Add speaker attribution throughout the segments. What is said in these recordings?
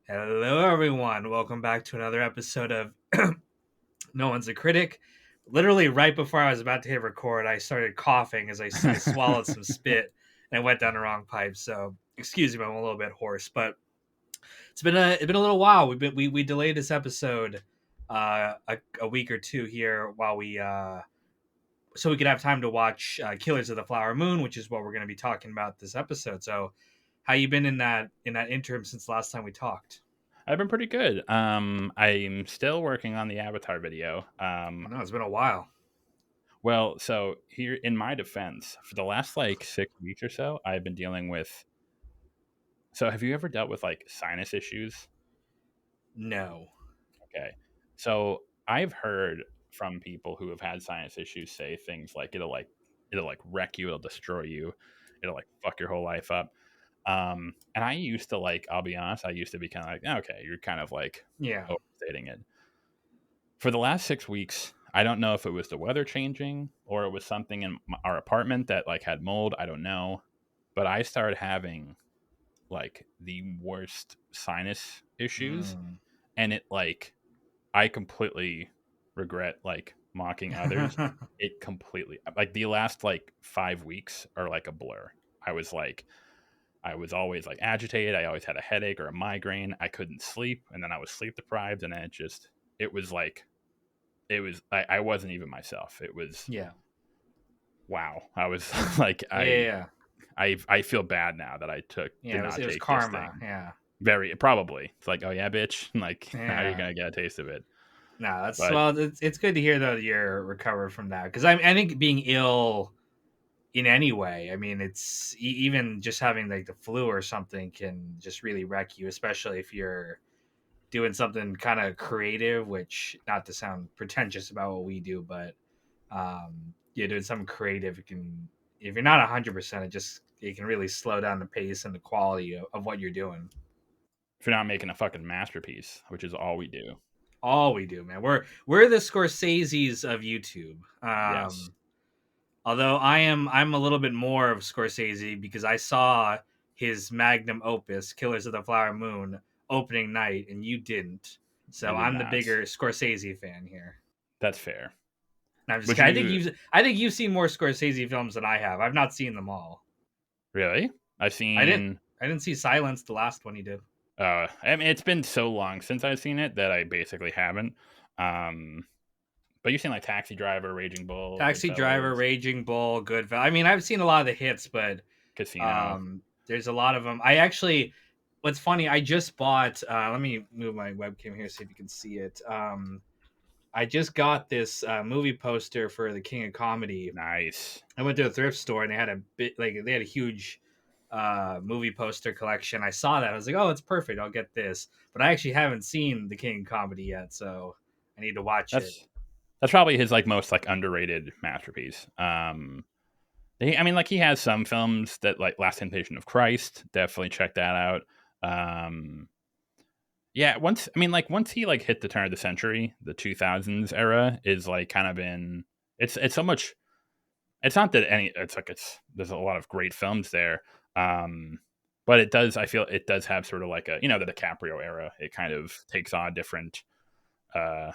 Speaker 1: Hello, everyone. Welcome back to another episode of No One's a Critic. Literally, right before I was about to hit record, I started coughing as I swallowed some spit and it went down the wrong pipe. So, excuse me, I'm a little bit hoarse, but it's been a little while. We delayed this episode a week or two here while we so we could have time to watch Killers of the Flower Moon, which is what we're going to be talking about this episode. So, how you been in that interim since last time we talked?
Speaker 2: I've been pretty good. I'm still working on the Avatar video.
Speaker 1: I know it's been a while.
Speaker 2: Well, so here in my defense, for the last like 6 weeks or so, I've been dealing with. So, have you ever dealt with like sinus issues?
Speaker 1: No.
Speaker 2: Okay, so I've heard from people who have had sinus issues say things like it'll like wreck you, it'll destroy you, it'll like fuck your whole life up. And I used to like, I'll be honest, I used to be kind of like, okay, you're kind of like
Speaker 1: Yeah.
Speaker 2: overstating it. For the last 6 weeks, I don't know if it was the weather changing or it was something in our apartment that like had mold. I don't know, but I started having like the worst sinus issues,
Speaker 1: Mm.
Speaker 2: and it like I completely regret like mocking others. It completely like the last like 5 weeks are like a blur. I was like I was always like agitated. I always had a headache or a migraine. I couldn't sleep, and then I was sleep deprived, and then it was like I wasn't even myself. It was
Speaker 1: Yeah.
Speaker 2: wow. I was like
Speaker 1: Yeah.
Speaker 2: I feel bad now that I did
Speaker 1: Yeah. It was
Speaker 2: not
Speaker 1: it was
Speaker 2: take this
Speaker 1: karma.
Speaker 2: thing.
Speaker 1: Yeah.
Speaker 2: Very probably. It's like, oh yeah, bitch. Like now you're
Speaker 1: Yeah.
Speaker 2: gonna get a taste of it.
Speaker 1: No, that's
Speaker 2: But
Speaker 1: well. It's good to hear though that you're recovered from that because I think being ill in any way, I mean, it's even just having like the flu or something can just really wreck you, especially if you're doing something kind of creative. Which, not to sound pretentious about what we do, but you're doing something creative. It can, if you're not 100%, it can really slow down the pace and the quality of what you're doing.
Speaker 2: if you're not making a fucking masterpiece, which is all we do.
Speaker 1: All we do, man. We're the Scorseses of YouTube.
Speaker 2: Yes.
Speaker 1: Although I'm a little bit more of Scorsese because I saw his magnum opus, Killers of the Flower Moon, opening night, and you didn't.
Speaker 2: I
Speaker 1: So
Speaker 2: did
Speaker 1: I'm the
Speaker 2: not.
Speaker 1: bigger Scorsese fan here.
Speaker 2: That's fair.
Speaker 1: No, I'm just
Speaker 2: Would
Speaker 1: kidding.
Speaker 2: you
Speaker 1: I think you've seen more Scorsese films than I have. I've not seen them all.
Speaker 2: really? I've
Speaker 1: I didn't
Speaker 2: seen
Speaker 1: I didn't see Silence, the last one he did.
Speaker 2: I mean it's been so long since I've seen it that I basically haven't. Um but you've seen like Taxi Driver, Raging Bull,
Speaker 1: Taxi Driver,
Speaker 2: Goodfellas,
Speaker 1: Raging Bull, Goodfellas. I mean, I've seen a lot of the hits, but
Speaker 2: Casino.
Speaker 1: there's a lot of them. I actually, what's funny, I just bought. Let me move my webcam here so if you can see it. I just got this movie poster for the King of Comedy.
Speaker 2: Nice.
Speaker 1: I went to a thrift store and they had a huge movie poster collection. I saw that. I was like, oh, it's perfect. I'll get this. But I actually haven't seen the King of Comedy yet, so I need to watch it.
Speaker 2: That's probably his like most like underrated masterpiece. I mean, like he has some films that like Last Temptation of Christ. Definitely check that out. Um, yeah, once he like hit the turn of the century, the 2000s era is like kind of in. It's so much. It's not that any. It's like there's a lot of great films there. Um, but it does. I feel it does have sort of like a the DiCaprio era. It kind of takes on a different uh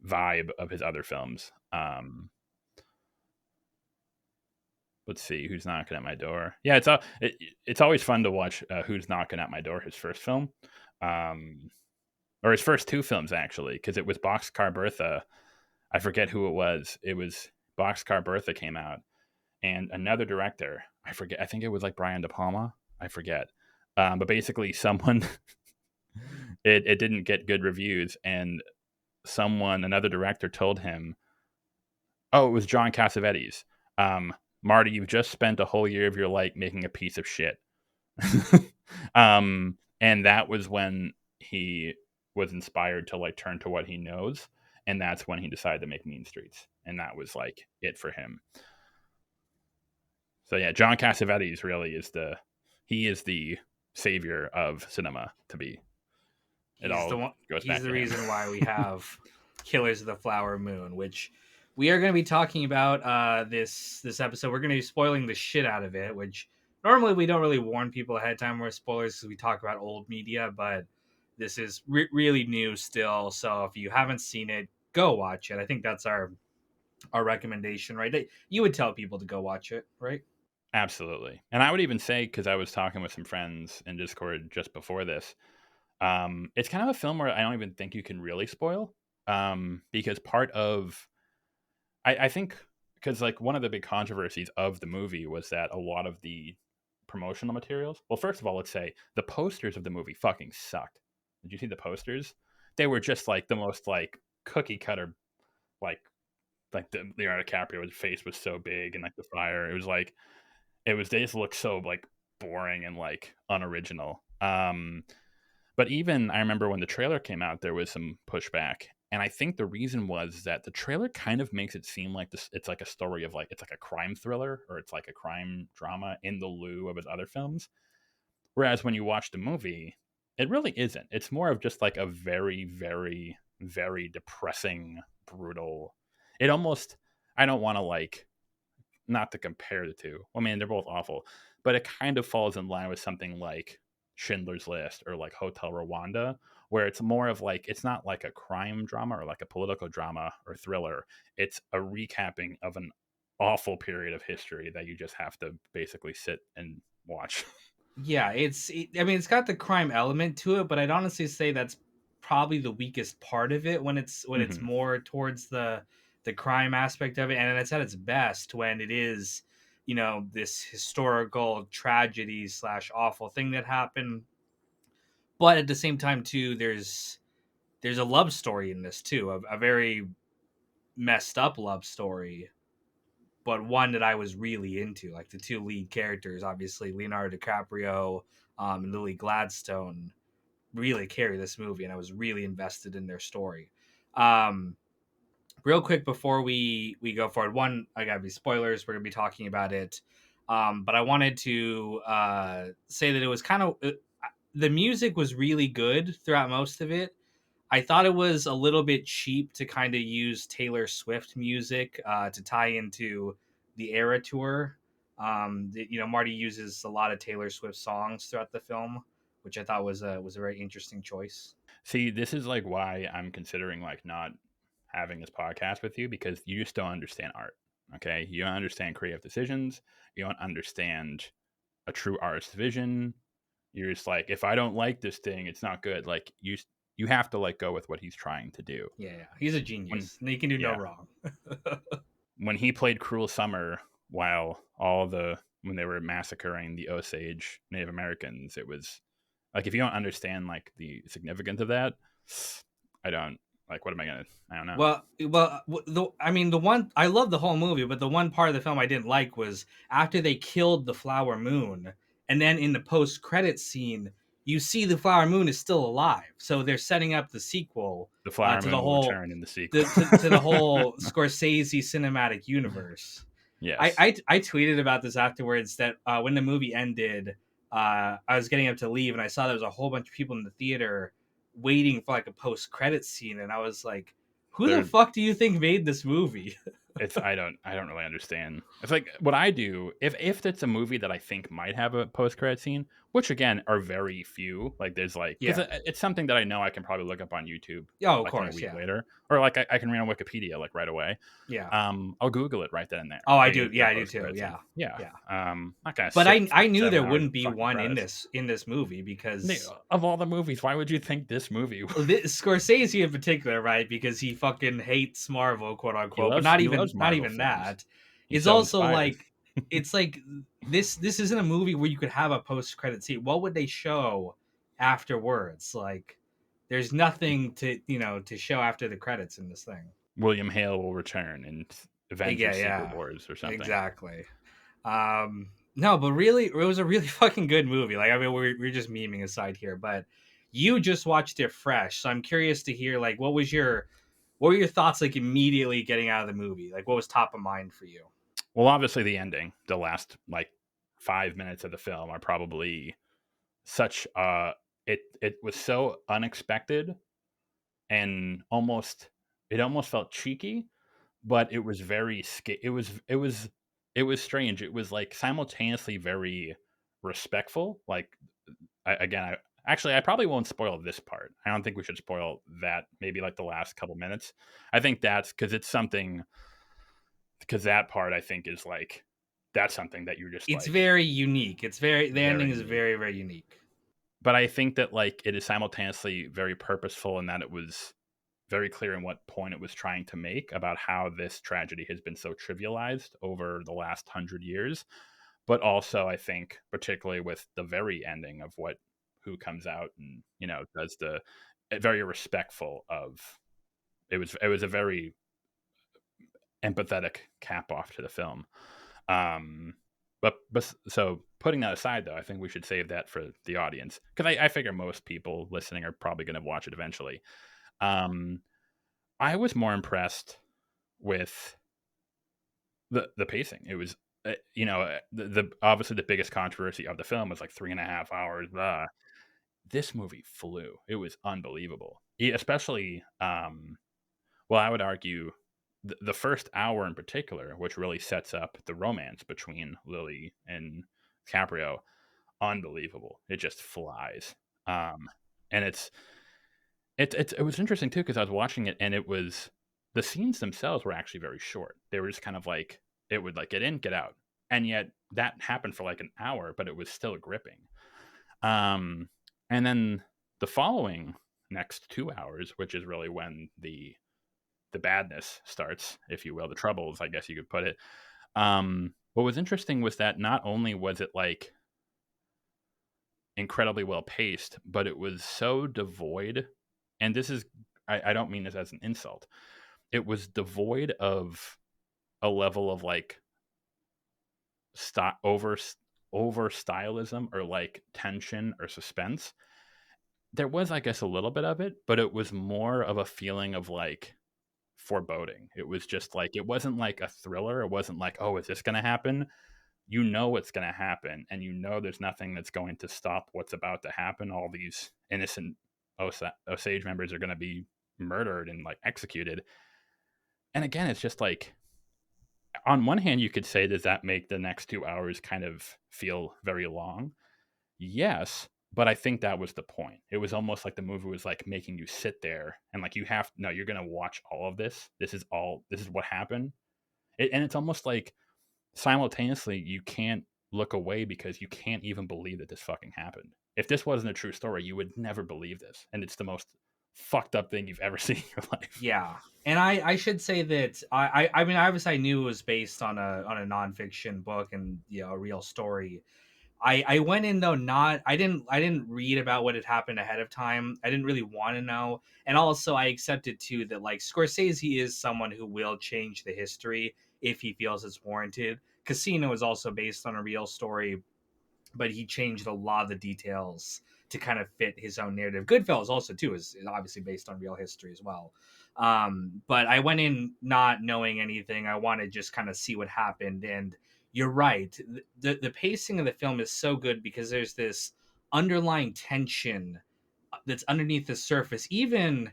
Speaker 2: vibe of his other films. Let's see who's knocking at my door. Yeah, it's always fun to watch Who's Knocking at My Door, his first film, um, or his first two films actually, because it was Boxcar Bertha. I forget who it was. It was Boxcar Bertha came out, and another director. I forget. I think it was like Brian De Palma. I forget. But basically, someone it didn't get good reviews, and another director told him, oh, it was John Cassavetes. Marty, you've just spent a whole year of your life making a piece of shit. And that was when he was inspired to like turn to what he knows, and that's when he decided to make Mean Streets, and that was like it for him. So yeah, John Cassavetes really is the savior of cinema to be. It
Speaker 1: He's the
Speaker 2: all
Speaker 1: one.
Speaker 2: goes
Speaker 1: He's
Speaker 2: back
Speaker 1: the
Speaker 2: to him.
Speaker 1: reason why we have Killers of the Flower Moon, which we are going to be talking about this episode. We're going to be spoiling the shit out of it, which normally we don't really warn people ahead of time with spoilers because we talk about old media, but this is really new still. So if you haven't seen it, go watch it. I think that's our recommendation, right? You would tell people to go watch it, right?
Speaker 2: Absolutely. And I would even say, because I was talking with some friends in Discord just before this, it's kind of a film where I don't even think you can really spoil, because part of I think because like one of the big controversies of the movie was that a lot of the promotional materials. Well, first of all, let's say the posters of the movie fucking sucked. Did you see the posters? They were just like the most like cookie cutter, like the Leonardo DiCaprio's face was so big and like the fire. It was like they just looked so like boring and like unoriginal. But even I remember when the trailer came out, there was some pushback. And I think the reason was that the trailer kind of makes it seem like this it's like a story of like it's like a crime thriller or it's like a crime drama in the lieu of his other films. Whereas when you watch the movie, it really isn't. It's more of just like a very, very, very depressing, brutal. It almost I don't want to like not to compare the two. I mean, they're both awful, but it kind of falls in line with something like Schindler's List or like Hotel Rwanda, where it's more of like it's not like a crime drama or like a political drama or thriller. It's a recapping of an awful period of history that you just have to basically sit and watch.
Speaker 1: Yeah, I mean, it's got the crime element to it, but I'd honestly say that's probably the weakest part of it when it's
Speaker 2: Hmm.
Speaker 1: more towards the crime aspect of it, and it's at its best when it is, this historical tragedy slash awful thing that happened. But at the same time, too, there's a love story in this too, a very messed up love story, but one that I was really into. Like the two lead characters, obviously Leonardo DiCaprio and Lily Gladstone, really carry this movie, and I was really invested in their story. Um, Real quick before we go forward, one, I gotta be spoilers. We're gonna be talking about it, but I wanted to say that it was kind of the music was really good throughout most of it. I thought it was a little bit cheap to kind of use Taylor Swift music to tie into the Era Tour. Marty uses a lot of Taylor Swift songs throughout the film, which I thought was a very interesting choice.
Speaker 2: See, this is like why I'm considering like not having this podcast with you because you just don't understand art. Okay, you don't understand creative decisions. You don't understand a true artist's vision. You're just like, if I don't like this thing, it's not good. Like you have to like go with what he's trying to do.
Speaker 1: Yeah, he's a
Speaker 2: When
Speaker 1: genius. And he can do no
Speaker 2: yeah,
Speaker 1: wrong.
Speaker 2: when he played Cruel Summer while all the when they were massacring the Osage Native Americans, it was like if you don't understand like the significance of that, I don't like. What am I gonna? I don't know.
Speaker 1: I mean, the one I love the whole movie, but the one part of the film I didn't like was after they killed the flower moon, and then in the post credit scene, you see the flower moon is still alive. So they're setting up the sequel
Speaker 2: The Flower
Speaker 1: to the
Speaker 2: Moon will
Speaker 1: whole
Speaker 2: return in the sequel.
Speaker 1: to the whole Scorsese cinematic universe.
Speaker 2: Yes,
Speaker 1: I tweeted about this afterwards that when the movie ended, I was getting up to leave and I saw there was a whole bunch of people in the theater waiting for like a post credit scene, and I was like, "Who the
Speaker 2: there.
Speaker 1: fuck do you think made this movie?"
Speaker 2: It's I don't really understand. It's like what I do if it's a movie that I think might have a post credit scene, which again are very few. Like there's like because
Speaker 1: Yeah.
Speaker 2: it's something that I know I can probably look up on YouTube
Speaker 1: Oh, of
Speaker 2: like in a
Speaker 1: course.
Speaker 2: week
Speaker 1: Yeah.
Speaker 2: later, or like I can read on Wikipedia like right away.
Speaker 1: Yeah.
Speaker 2: I'll Google it right then and there.
Speaker 1: Oh, I
Speaker 2: Hey,
Speaker 1: do.
Speaker 2: is there
Speaker 1: Yeah,
Speaker 2: a
Speaker 1: I do
Speaker 2: post
Speaker 1: too.
Speaker 2: credit scene?
Speaker 1: Yeah.
Speaker 2: Yeah.
Speaker 1: Yeah.
Speaker 2: Not gonna
Speaker 1: But
Speaker 2: sit
Speaker 1: I
Speaker 2: through
Speaker 1: knew there
Speaker 2: 7 hours
Speaker 1: wouldn't
Speaker 2: of
Speaker 1: be
Speaker 2: fucking
Speaker 1: one in
Speaker 2: credits.
Speaker 1: this movie because
Speaker 2: Of all the movies, why would you think this movie?
Speaker 1: Scorsese in particular, right? Because he fucking hates Marvel, quote unquote. But
Speaker 2: He loves
Speaker 1: not
Speaker 2: Marvel
Speaker 1: even
Speaker 2: films.
Speaker 1: that.
Speaker 2: He's
Speaker 1: It's
Speaker 2: so
Speaker 1: also
Speaker 2: inspired.
Speaker 1: like it's like this isn't a movie where you could have a post credit scene. What would they show afterwards? Like, there's nothing to show after the credits in this thing.
Speaker 2: William Hale will return in
Speaker 1: Yeah,
Speaker 2: Avengers: Secret
Speaker 1: yeah,
Speaker 2: Wars or something.
Speaker 1: exactly. No, but really, it was a really fucking good movie. Like, I mean, we're just memeing aside here, but you just watched it fresh, so I'm curious to hear like what were your thoughts like immediately getting out of the movie? Like, what was top of mind for you?
Speaker 2: Well, obviously the ending, the last like 5 minutes of the film are probably such it was so unexpected and almost felt cheeky, but it was very it was strange. It was like simultaneously very respectful. Like again, Actually, I probably won't spoil this part. I don't think we should spoil that. Maybe like the last couple minutes. I think that's because it's something. Because that part, I think, is like that's something that you're just
Speaker 1: It's
Speaker 2: like
Speaker 1: very unique. It's very the
Speaker 2: very
Speaker 1: ending is
Speaker 2: unique.
Speaker 1: very very unique.
Speaker 2: But I think that like it is simultaneously very purposeful in that it was very clear in what point it was trying to make about how this tragedy has been so trivialized over the last 100 years. But also, I think, particularly with the very ending of what who comes out and does the very respectful of it was a very empathetic cap off to the film. Um, but so putting that aside, though, I think we should save that for the audience because I figure most people listening are probably going to watch it eventually. Um, I was more impressed with the pacing. It was the obviously the biggest controversy of the film was like 3.5 hours. This movie flew. It was unbelievable, especially well, I would argue the first hour in particular, which really sets up the romance between Lily and Caprio, unbelievable. It just flies. And it was interesting too because I was watching it and it was the scenes themselves were actually very short. They were just kind of like it would like get in, get out, and yet that happened for like an hour, but it was still gripping. Um, and then the following next 2 hours, which is really when the badness starts, if you will, the troubles, I guess you could put it. What was interesting was that not only was it like incredibly well paced, but it was so devoid. And this is, I don't mean this as an insult. It was devoid of a level of like over stylism or like tension or suspense. There was, I guess, a little bit of it, but it was more of a feeling of like foreboding. It was just like it wasn't like a thriller. It wasn't like, oh, is this going to happen? You know what's going to happen, and you know there's nothing that's going to stop what's about to happen. All these innocent Osage members are going to be murdered and like executed. And again, it's just like on one hand, you could say, does that make the next 2 hours kind of feel very long? Yes, but I think that was the point. It was almost like the movie was like making you sit there and like you have no, you're gonna watch all of this. This is what happened. And it's almost like simultaneously you can't look away because you can't even believe that this fucking happened. If this wasn't a true story, you would never believe this, and it's the most fucked up thing you've ever seen in your life.
Speaker 1: Yeah, and I should say that I mean obviously I knew it was based on a nonfiction book and a real story. I went in though not I didn't read about what had happened ahead of time. I didn't really want to know, and also I accepted too that like Scorsese is someone who will change the history if he feels it's warranted. Casino is also based on a real story, but he changed a lot of the details to kind of fit his own narrative. Goodfellas also too is obviously based on real history as well. But I went in not knowing anything. I wanted to just kind of see what happened, and you're right. The pacing of the film is so good because there's this underlying tension that's underneath the surface, even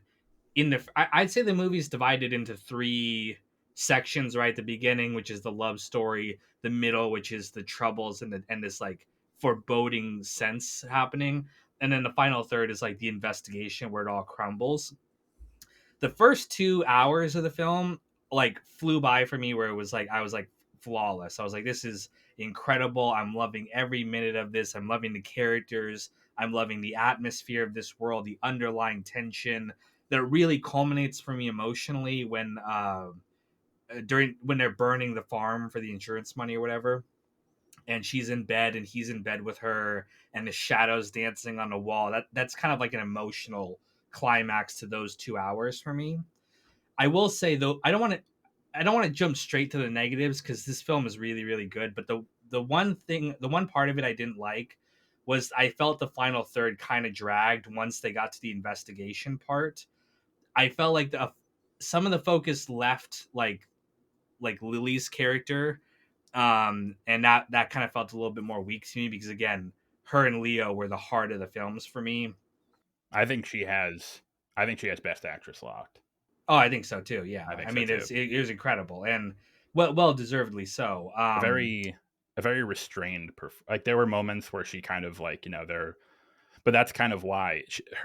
Speaker 1: in the I'd say the movie's divided into three sections, right? The beginning, which is the love story, the middle, which is the troubles and this like foreboding sense happening, and then the final third is like the investigation where it all crumbles. The first 2 hours of the film like flew by for me, where it was like I was like flawless. I was like, this is incredible. I'm loving every minute of this. I'm loving the characters. I'm loving the atmosphere of this world, the underlying tension that really culminates for me emotionally when they're burning the farm for the insurance money or whatever, and she's in bed and he's in bed with her and the shadows dancing on the wall. That's kind of like an emotional climax to those 2 hours for me. I will say though, I don't want to jump straight to the negatives because this film is really really good. But the one part of it I didn't like was I felt the final third kind of dragged once they got to the investigation part. I felt like some of the focus left like Lily's character, and that kind of felt a little bit more weak to me because again, her and Leo were the heart of the films for me.
Speaker 2: I think she has. I think she has Best Actress locked.
Speaker 1: Oh, I think so too.
Speaker 2: I
Speaker 1: Yeah,
Speaker 2: think
Speaker 1: I
Speaker 2: so
Speaker 1: mean
Speaker 2: too.
Speaker 1: it was incredible and well deservedly so.
Speaker 2: A very, a very restrained. Like there were moments where she kind of like they're but that's kind of why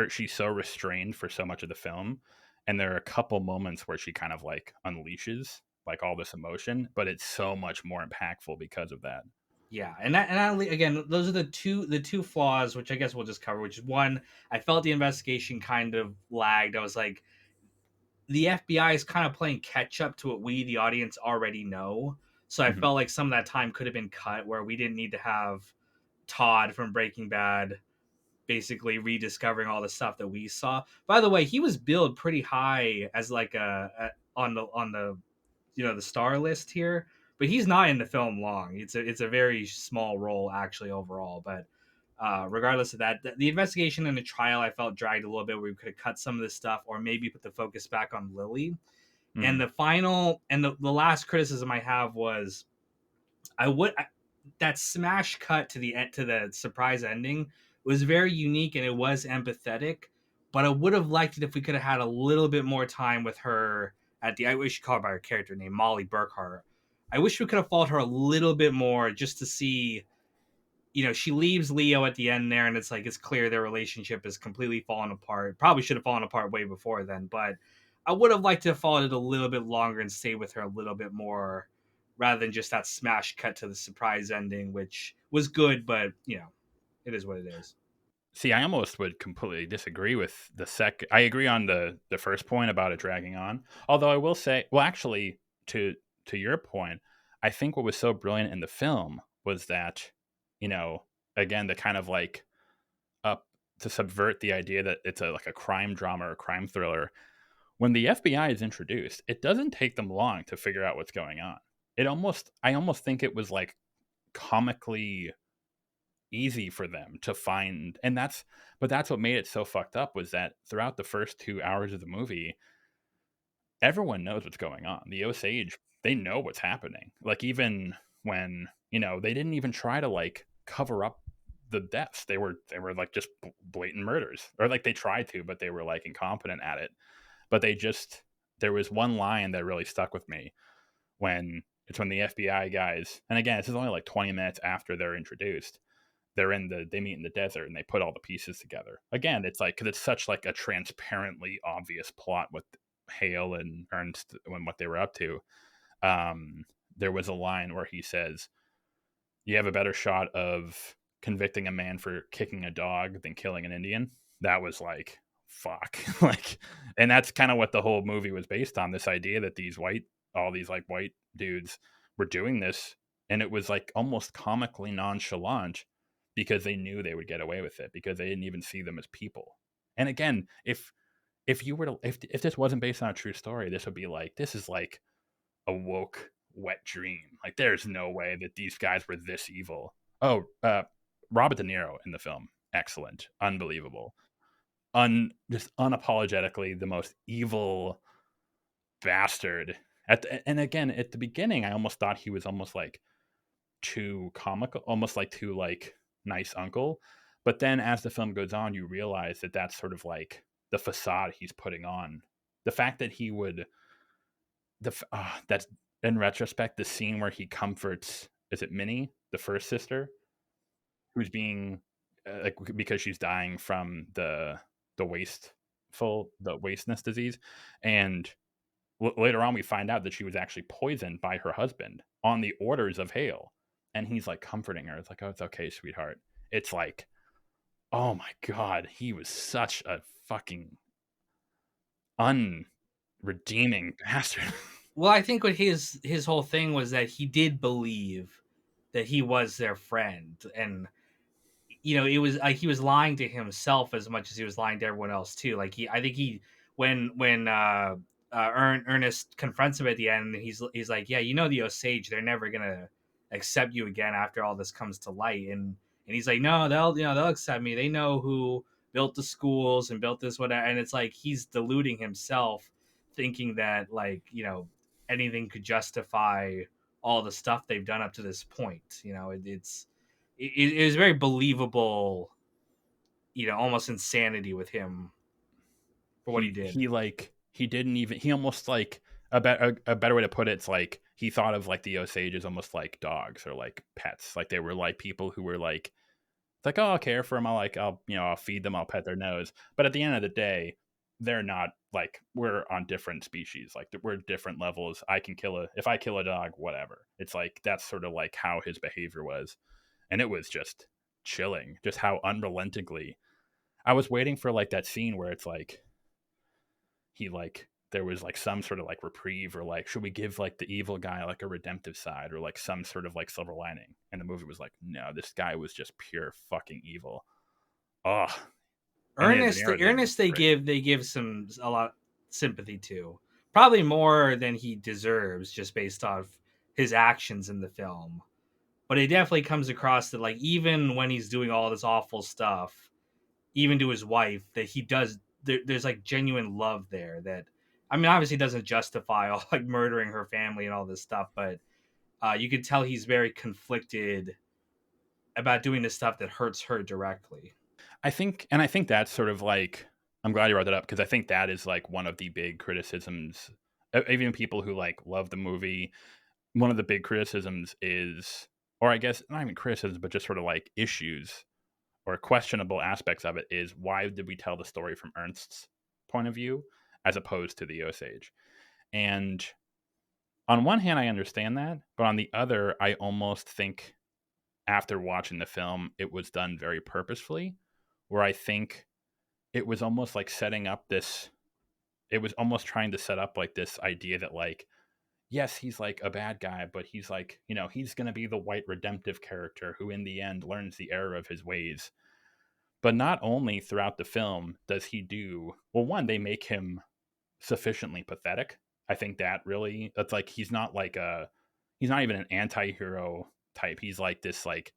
Speaker 2: she's so restrained for so much of the film, and there are a couple moments where she kind of like unleashes like all this emotion, but it's so much more impactful because of that.
Speaker 1: Yeah, again, those are the two flaws, which I guess we'll just cover. Which is one, I felt the investigation kind of lagged. I was like, the FBI is kind of playing catch up to what we, the audience, already know. So I
Speaker 2: Mhm.
Speaker 1: felt like some of that time could have been cut, where we didn't need to have Todd from Breaking Bad basically rediscovering all the stuff that we saw. By the way, he was billed pretty high as like on the the star list here, but he's not in the film long. It's a very small role actually overall, but regardless of that, the investigation and the trial I felt dragged a little bit. Where we could have cut some of this stuff or maybe put the focus back on Lily. And
Speaker 2: Mhm.
Speaker 1: the last criticism I have was that smash cut to the surprise ending was very unique and it was empathetic, but I would have liked it if we could have had a little bit more time with her at the I wish you call her by her character name, Molly Burkhart. I wish we could have followed her a little bit more just to see, she leaves Leo at the end there, and it's like it's clear their relationship is completely fallen apart. Probably should have fallen apart way before then, but I would have liked to have followed it a little bit longer and stay with her a little bit more, rather than just that smash cut to the surprise ending, which was good, but it is what it is.
Speaker 2: See, I almost would completely disagree with the second. I agree on the first point about it dragging on. Although I will say, well, actually, to your point, I think what was so brilliant in the film was that, you know, again, the kind of like up to subvert the idea that it's a like a crime drama or crime thriller. When the FBI is introduced, it doesn't take them long to figure out what's going on. I almost think it was like comically easy for them to find, and that's what made it so fucked up, was that throughout the first 2 hours of the movie, everyone knows what's going on. The Osage, they know what's happening. Like, even when, they didn't even try to like cover up the deaths. They were like just blatant murders, or like they tried to, but they were like incompetent at it. But there was one line that really stuck with me, when the FBI guys, and again, this is only like 20 minutes after they're introduced, they meet in the desert and they put all the pieces together. Again, it's like, because it's such like a transparently obvious plot with Hale and Ernst and what they were up to. There was a line where he says, "You have a better shot of convicting a man for kicking a dog than killing an Indian." That was like, fuck. Like, and that's kind of what the whole movie was based on, this idea that all these like white dudes were doing this, and it was like almost comically nonchalant because they knew they would get away with it, because they didn't even see them as people. And again, if you were to if this wasn't based on a true story, this is like a woke wet dream. Like, there's no way that these guys were this evil. Oh, Robert De Niro in the film, excellent, unbelievable, just unapologetically the most evil bastard. And again, at the beginning, I almost thought he was almost like too comical, almost like too like nice uncle. But then as the film goes on, you realize that that's sort of like the facade he's putting on. The fact that he would that's, in retrospect, the scene where he comforts, is it Minnie, the first sister, who's being like, because she's dying from the wasteness disease, and later on we find out that she was actually poisoned by her husband on the orders of Hale, and he's like comforting her. It's like, "Oh, it's okay, sweetheart." It's like, oh my god, he was such a fucking unredeeming bastard.
Speaker 1: Well, I think what his whole thing was that he did believe that he was their friend, and it was like he was lying to himself as much as he was lying to everyone else too. Like I think he, when Ernest confronts him at the end, he's like, yeah, the Osage, they're never gonna accept you again after all this comes to light, and he's like, no, they'll accept me. They know who built the schools and built this whatever, and it's like he's deluding himself, thinking that like anything could justify all the stuff they've done up to this point. It is very believable, almost insanity with him for what he did.
Speaker 2: He didn't even, he almost like, a better way to put it's like he thought of like the Osages almost like dogs or like pets, like they were like people who were like It's like, oh, I'll care for them. I'll feed them. I'll pet their nose. But at the end of the day, they're not like we're on different species. Like we're different levels. If I kill a dog, whatever. It's like that's sort of like how his behavior was, and it was just chilling. Just how unrelentingly. I was waiting for like that scene where it's like he like there was like some sort of like reprieve or like should we give like the evil guy like a redemptive side or like some sort of like silver lining, and the movie was like no, this guy was just pure fucking evil. Oh, and yeah, De
Speaker 1: Ernest,
Speaker 2: Niro did it
Speaker 1: Ernest, they
Speaker 2: great.
Speaker 1: give some a lot sympathy to, probably more than he deserves, just based off his actions in the film. But it definitely comes across that, like, even when he's doing all this awful stuff, even to his wife, that he does. There's like genuine love there. That, I mean, obviously doesn't justify all like murdering her family and all this stuff, but you can tell he's very conflicted about doing the stuff that hurts her directly.
Speaker 2: I think that's sort of like I'm glad you brought that up because I think that is like one of the big criticisms. Even people who like love the movie, one of the big criticisms is, or I guess not even criticisms, but just sort of like issues or questionable aspects of it is why did we tell the story from Ernst's point of view as opposed to the Osage? And on one hand, I understand that, but on the other, I almost think after watching the film, it was done very purposefully, where I think it was almost like setting up this, it was almost trying to set up like this idea that, like, yes, he's like a bad guy, but he's like, he's going to be the white redemptive character who in the end learns the error of his ways. But not only throughout the film does he do, well, one, they make him sufficiently pathetic. I think that really, that's like, he's not even an anti hero type. He's like this, like,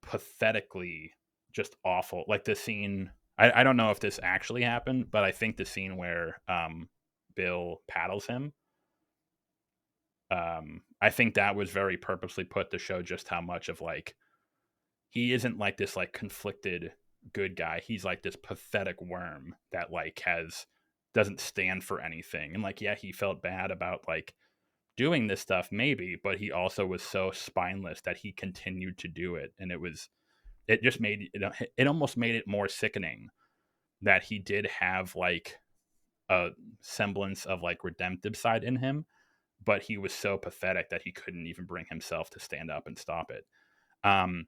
Speaker 2: pathetically just awful. Like the scene, I don't know if this actually happened, but I think the scene where Bill paddles him, I think that was very purposely put to show just how much of like he isn't like this like conflicted good guy. He's like this pathetic worm that like has doesn't stand for anything. And like yeah, he felt bad about like doing this stuff maybe, but he also was so spineless that he continued to do it, and it just made it almost made it more sickening that he did have like a semblance of like redemptive side in him, but he was so pathetic that he couldn't even bring himself to stand up and stop it.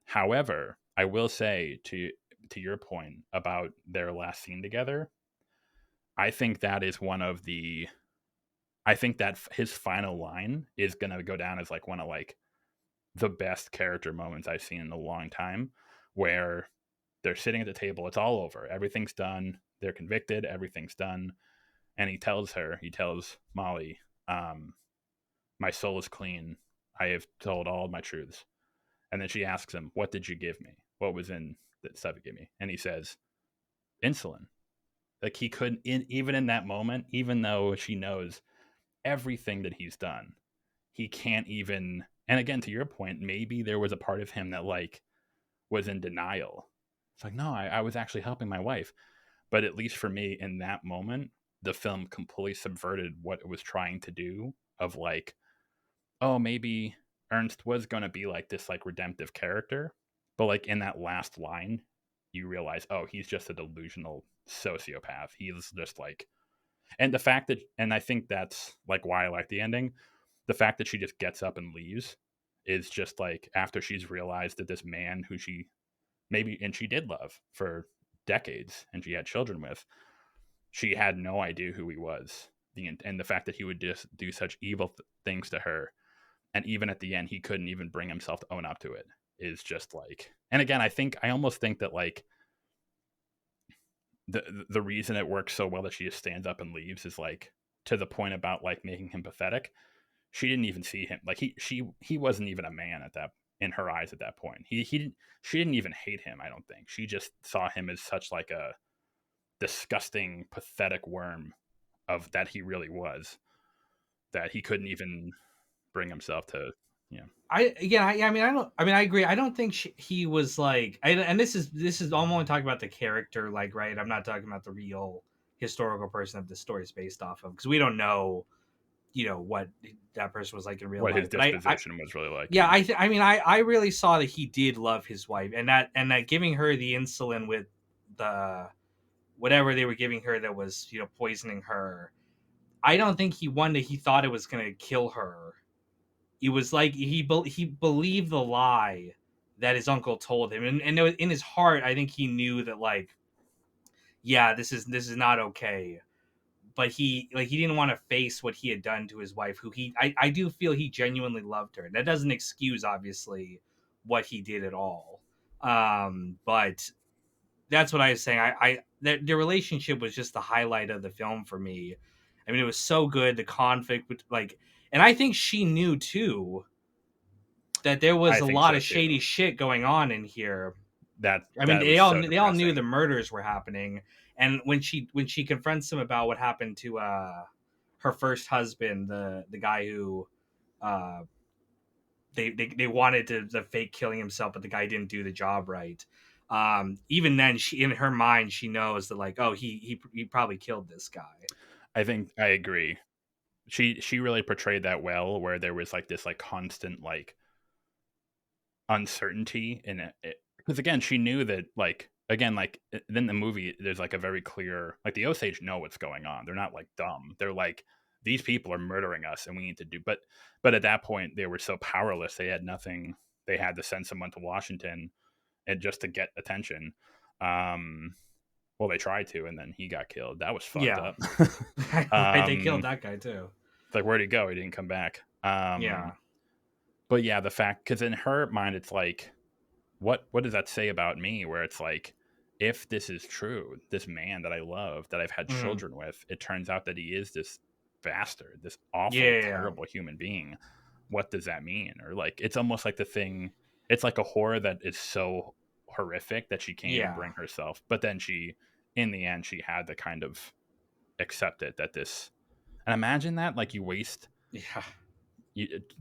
Speaker 2: However, I will say to your point about their last scene together, I think that is one of the I think that his final line is gonna go down as like one of like the best character moments I've seen in a long time, where they're sitting at the table, it's all over, everything's done, they're convicted, everything's done, and he tells Molly, my soul is clean, I have told all of my truths. And then she asks him, what did you give me? What was in that stuff you gave me? And he says, insulin. Like he couldn't, even in that moment, even though she knows everything that he's done, he can't even. And again, to your point, maybe there was a part of him that like was in denial. It's like, no, I was actually helping my wife. But at least for me, in that moment, the film completely subverted what it was trying to do. Of like, oh, maybe Ernst was going to be like this like redemptive character, but like in that last line, you realize, oh, he's just a delusional sociopath. He's just like, and the fact that, and I think that's like why I like the ending. The fact that she just gets up and leaves is just like after she's realized that this man who she maybe, and she did love for decades and she had children with, she had no idea who he was. And the fact that he would just do such evil things to her, and even at the end he couldn't even bring himself to own up to it, is just like. And again, I almost think that like the reason it works so well that she just stands up and leaves is like to the point about like making him pathetic. She didn't even see him like he wasn't even a man at that, in her eyes at that point. He didn't, she didn't even hate him, I don't think. She just saw him as such like a disgusting pathetic worm of that he really was, that he couldn't even bring himself to. Yeah.
Speaker 1: I mean, I don't. I mean, I agree. I don't think he was like. And this is. I'm only talking about the character, like, right. I'm not talking about the real historical person that the story is based off of, because we don't know what that person was like in real
Speaker 2: What his
Speaker 1: life. But I
Speaker 2: disposition was really like.
Speaker 1: yeah,
Speaker 2: Yeah.
Speaker 1: I mean, I really saw that he did love his wife, and that giving her the insulin with the whatever they were giving her that was poisoning her. I don't think he thought it was gonna kill her. It was like he believed the lie that his uncle told him, and in his heart, I think he knew that, like, yeah, this is not okay. But he didn't want to face what he had done to his wife, who I do feel he genuinely loved her. That doesn't excuse, obviously, what he did at all. But that's what I was saying. That the relationship was just the highlight of the film for me. I mean, it was so good. The conflict with, like, and I think she knew too that there was
Speaker 2: I
Speaker 1: a
Speaker 2: think
Speaker 1: lot
Speaker 2: so
Speaker 1: of
Speaker 2: too.
Speaker 1: shady shit going on in here. I mean,
Speaker 2: That
Speaker 1: they
Speaker 2: was
Speaker 1: all
Speaker 2: so
Speaker 1: they all knew
Speaker 2: depressing.
Speaker 1: the murders were happening, and when she confronts him about what happened to her first husband, the guy who uh they wanted to fake killing himself, but the guy didn't do the job right. Even then, she in her mind she knows that, like, oh, he probably killed this guy.
Speaker 2: I think I agree. She really portrayed that well, where there was like this like constant like uncertainty in it, because again she knew that, like, again, like, then the movie there's like a very clear, like, the Osage know what's going on. They're not like dumb. They're like, these people are murdering us and we need to do, but at that point they were so powerless. They had nothing. They had to send someone to Washington and just to get attention. um well, they tried to, and then he got killed. That was fucked
Speaker 1: Yeah,
Speaker 2: up.
Speaker 1: right. They killed
Speaker 2: um
Speaker 1: that guy too.
Speaker 2: it's like, where'd he go? He didn't come back.
Speaker 1: Yeah,
Speaker 2: But yeah, the fact, because in her mind it's like, what does that say about me? Where it's like, if this is true, this man that I love, that I've had
Speaker 1: hmm,
Speaker 2: children with, it turns out that he is this bastard, this awful,
Speaker 1: yeah,
Speaker 2: terrible human being. What does that mean? Or like, it's almost like the thing. It's like a horror that is so horrific that she can't even
Speaker 1: yeah,
Speaker 2: bring herself. But then she, in the end, she had to kind of accept it, that this. And imagine that, like, you waste
Speaker 1: yeah,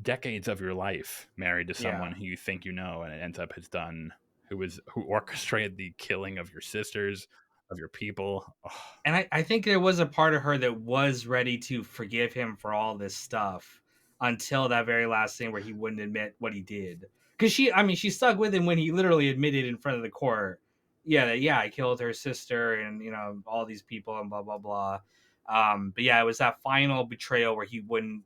Speaker 2: decades of your life married to
Speaker 1: yeah.
Speaker 2: someone who you think you know, and it ends up has done, who orchestrated the killing of your sisters, of your people. Oh,
Speaker 1: And I think there was a part of her that was ready to forgive him for all this stuff until that very last thing where he wouldn't admit what he did. Because I mean, she stuck with him when he literally admitted in front of the court, yeah, yeah, I killed her sister and all these people and blah blah blah. But yeah, it was that final betrayal where he wouldn't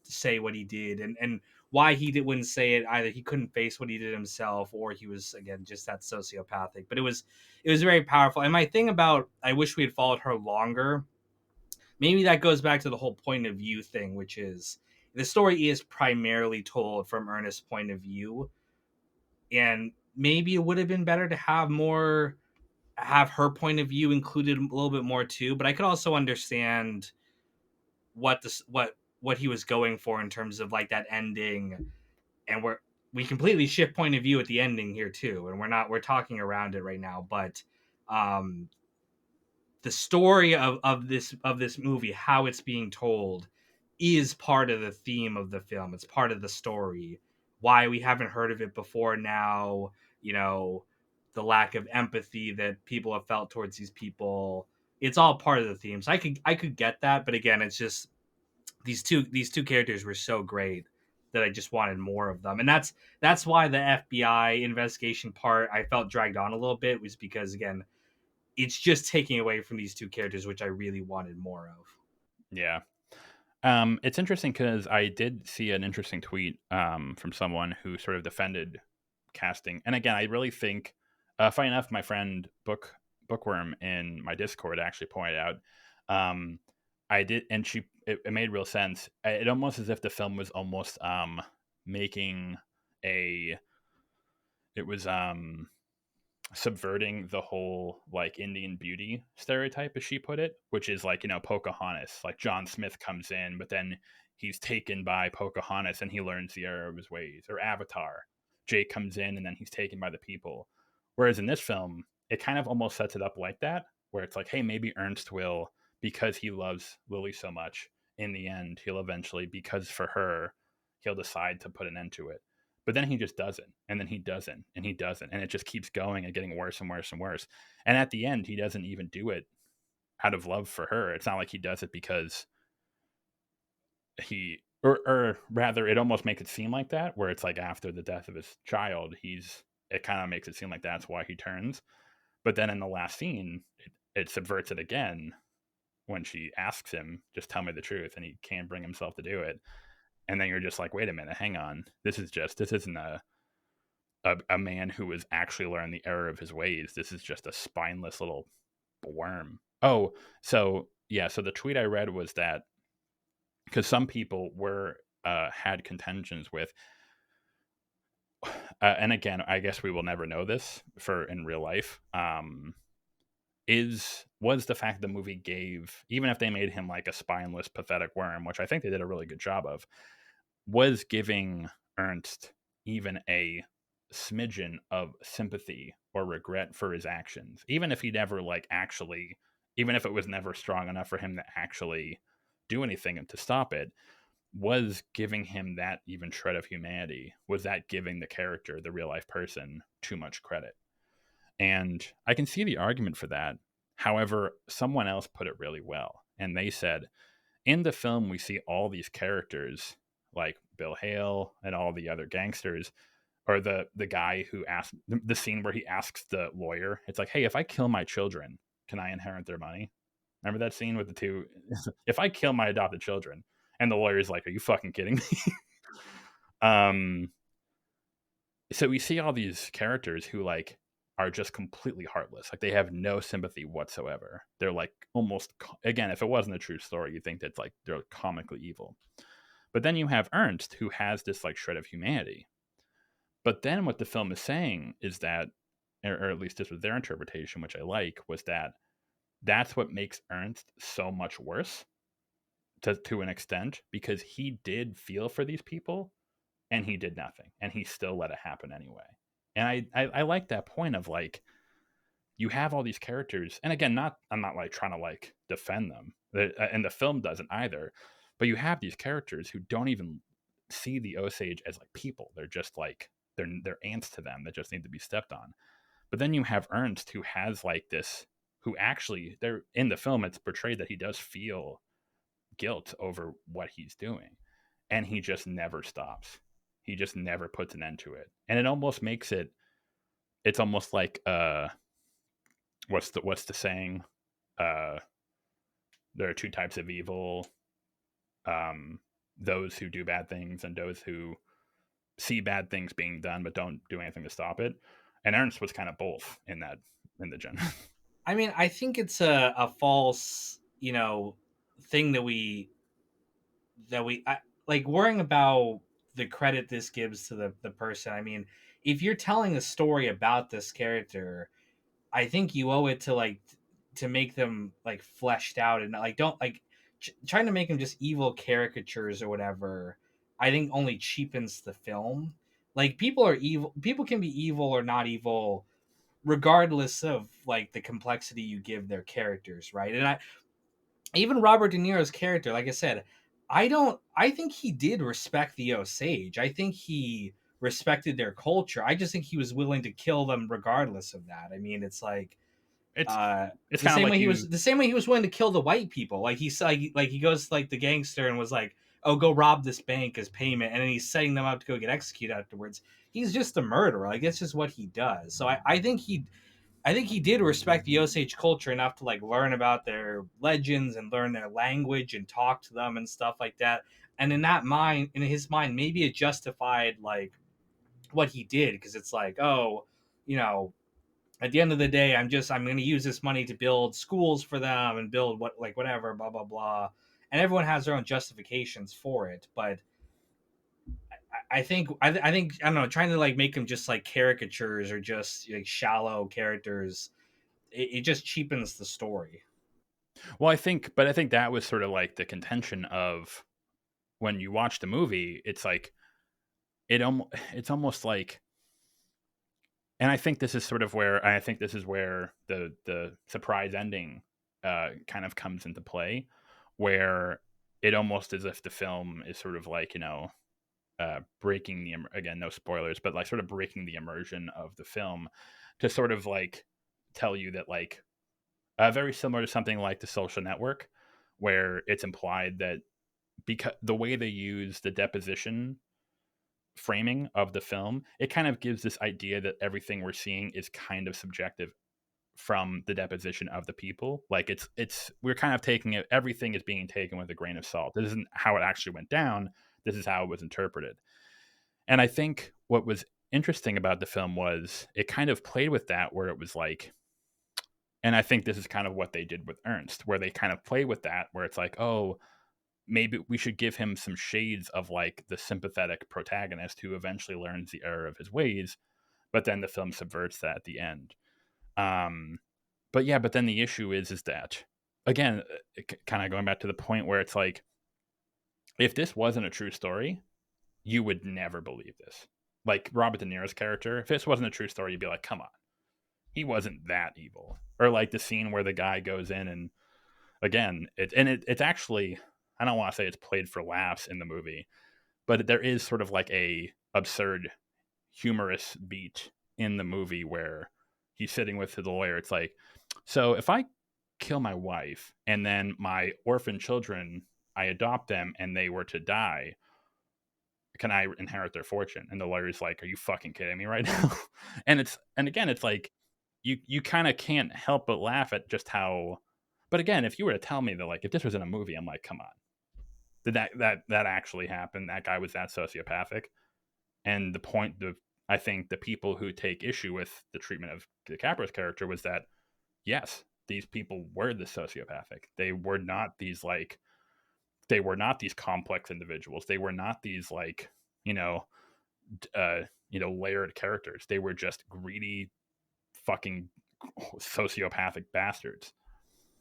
Speaker 1: say what he did, and why wouldn't say it. Either he couldn't face what he did himself, or he was, again, just that sociopathic. But it was very powerful. And my thing about, I wish we had followed her longer, maybe that goes back to the whole point of view thing, which is the story is primarily told from Ernest's point of view, and maybe it would have been better to have her point of view included a little bit more too. But I could also understand what he was going for in terms of, like, that ending, and we completely shift point of view at the ending here too, and we're talking around it right now. But um the story of this movie, how it's being told, is part of the theme of the film. It's part of the story. Why we haven't heard of it before now, you know, the lack of empathy that people have felt towards these people. It's all part of the theme. So I could get that, but again, it's just these two characters were so great that I just wanted more of them. And that's why the FBI investigation part I felt dragged on a little bit, was because, again, it's just taking away from these two characters, which I really wanted more of.
Speaker 2: yeah. It's interesting because I did see an interesting tweet from someone who sort of defended casting. And again, I really think, funny enough, my friend Bookworm in my Discord actually pointed out, um, I did, and it made real sense. It almost as if the film was almost making a, it was subverting the whole like Indian beauty stereotype, as she put it, which is like, Pocahontas, like John Smith comes in, but then he's taken by Pocahontas and he learns the error of his ways. Or Avatar, Jake comes in and then he's taken by the people. Whereas in this film, it kind of almost sets it up like that, where it's like, hey, maybe Ernst will, because he loves Lily so much, in the end, he'll eventually, because for her, he'll decide to put an end to it. But then he just doesn't, and then he doesn't, and he doesn't, and it just keeps going and getting worse and worse and worse. And at the end, he doesn't even do it out of love for her. It's not like he does it because or rather, it almost makes it seem like that, where it's like after the death of his child, it kind of makes it seem like that's why he turns. But then in the last scene, it subverts it again when she asks him, just tell me the truth, and he can't bring himself to do it. And then you're just like, wait a minute, hang on. This isn't a man who has actually learned the error of his ways. This is just a spineless little worm. Oh, so yeah, so the tweet I read was that because some people were had contentions with, and again, I guess we will never know this for in real life. Was the fact the movie gave, even if they made him like a spineless, pathetic worm, which I think they did a really good job of, was giving Ernst even a smidgen of sympathy or regret for his actions, even if he never like actually, even if it was never strong enough for him to actually do anything to stop it, was giving him that even shred of humanity, was that giving the character, the real life person, too much credit? And I can see the argument for that. However, someone else put it really well. And they said, in the film, we see all these characters like Bill Hale and all the other gangsters, or the guy who asked the scene where he asks the lawyer, it's like, hey, if I kill my children, can I inherit their money? Remember that scene with the two? If I kill my adopted children, and the lawyer's like, are you fucking kidding me? um, so we see all these characters who like are just completely heartless. Like they have no sympathy whatsoever. They're like almost, again, if it wasn't a true story, you'd think that like they're comically evil. But then you have Ernst who has this like shred of humanity. But then what the film is saying is that, or at least this was their interpretation, which I like, was that that's what makes Ernst so much worse to an extent, because he did feel for these people and he did nothing and he still let it happen anyway. And I like that point of like, you have all these characters, and again, not I'm not like trying to like defend them, and the film doesn't either, but you have these characters who don't even see the Osage as like people. They're just like they're ants to them that just need to be stepped on. But then you have Ernst who has like this, who actually, they're in the film, it's portrayed that he does feel guilt over what he's doing, and he just never stops. He just never puts an end to it, and it almost makes it, it's almost like what's the saying, uh there are two types of evil, um those who do bad things and those who see bad things being done but don't do anything to stop it. And Ernst was kind of both in that, in the gen.
Speaker 1: I mean, I think it's a false, thing that we like worrying about the credit this gives to the person. I mean, if you're telling a story about this character, I think you owe it to to make them like fleshed out, and like don't like trying to make them just evil caricatures or whatever. I think only cheapens the film. Like people are evil. People can be evil or not evil regardless of like the complexity you give their characters, right? And I even Robert De Niro's character, like I said, I think he did respect the Osage. I think he respected their culture. I just think he was willing to kill them regardless of that. I mean, it's like
Speaker 2: it's it's
Speaker 1: the
Speaker 2: kind of
Speaker 1: same
Speaker 2: like
Speaker 1: way he
Speaker 2: you,
Speaker 1: was the same way he was willing to kill the white people. Like he goes like the gangster and was like, "Oh, go rob this bank as payment," and then he's setting them up to go get executed afterwards. He's just a murderer. Like that's just what he does. So I think he did respect the Osage culture enough to like learn about their legends and learn their language and talk to them and stuff like that. And in his mind, maybe it justified like what he did because it's like, oh, you know, at the end of the day, I'm going to use this money to build schools for them and build what like whatever, blah blah blah. And everyone has their own justifications for it, but I think I don't know, trying to like make them just like caricatures or just like shallow characters, it just cheapens the story.
Speaker 2: well, I think that was sort of like the contention of, when you watch the movie, it's like it's almost like, and I think this is sort of where, I think this is where the surprise ending kind of comes into play, where it almost as if the film is sort of like, breaking the, again, no spoilers, but like sort of breaking the immersion of the film to sort of like tell you that like, very similar to something like The Social Network, where it's implied that because the way they use the deposition framing of the film, it kind of gives this idea that everything we're seeing is kind of subjective from the deposition of the people. Like it's we're kind of taking it, everything is being taken with a grain of salt. This isn't how it actually went down. This is how it was interpreted. And I think what was interesting about the film was it kind of played with that, where it was like, and I think this is kind of what they did with Ernst, where they kind of play with that, where it's like, oh, maybe we should give him some shades of like the sympathetic protagonist who eventually learns the error of his ways, but then the film subverts that at the end. Um, but yeah, but then the issue is that, again, kind of going back to the point where it's like, if this wasn't a true story, you would never believe this. Like Robert De Niro's character, if this wasn't a true story, you'd be like, come on, he wasn't that evil. Or like the scene where the guy goes in and, again, it's actually, I don't want to say it's played for laughs in the movie, but there is sort of like a absurd, humorous beat in the movie where he's sitting with the lawyer. It's like, so if I kill my wife and then my orphan children, I adopt them and they were to die, can I inherit their fortune? And the lawyer's like, are you fucking kidding me right now? And again, it's like, you kind of can't help but laugh at just how, but again, if you were to tell me that, like, if this was in a movie, I'm like, come on, did that actually happen? That guy was that sociopathic? And I think the people who take issue with the treatment of DiCaprio's character was that, yes, these people were the sociopathic. They were not these like, they were not these complex individuals. They were not these like, you know, layered characters. They were just greedy, fucking sociopathic bastards.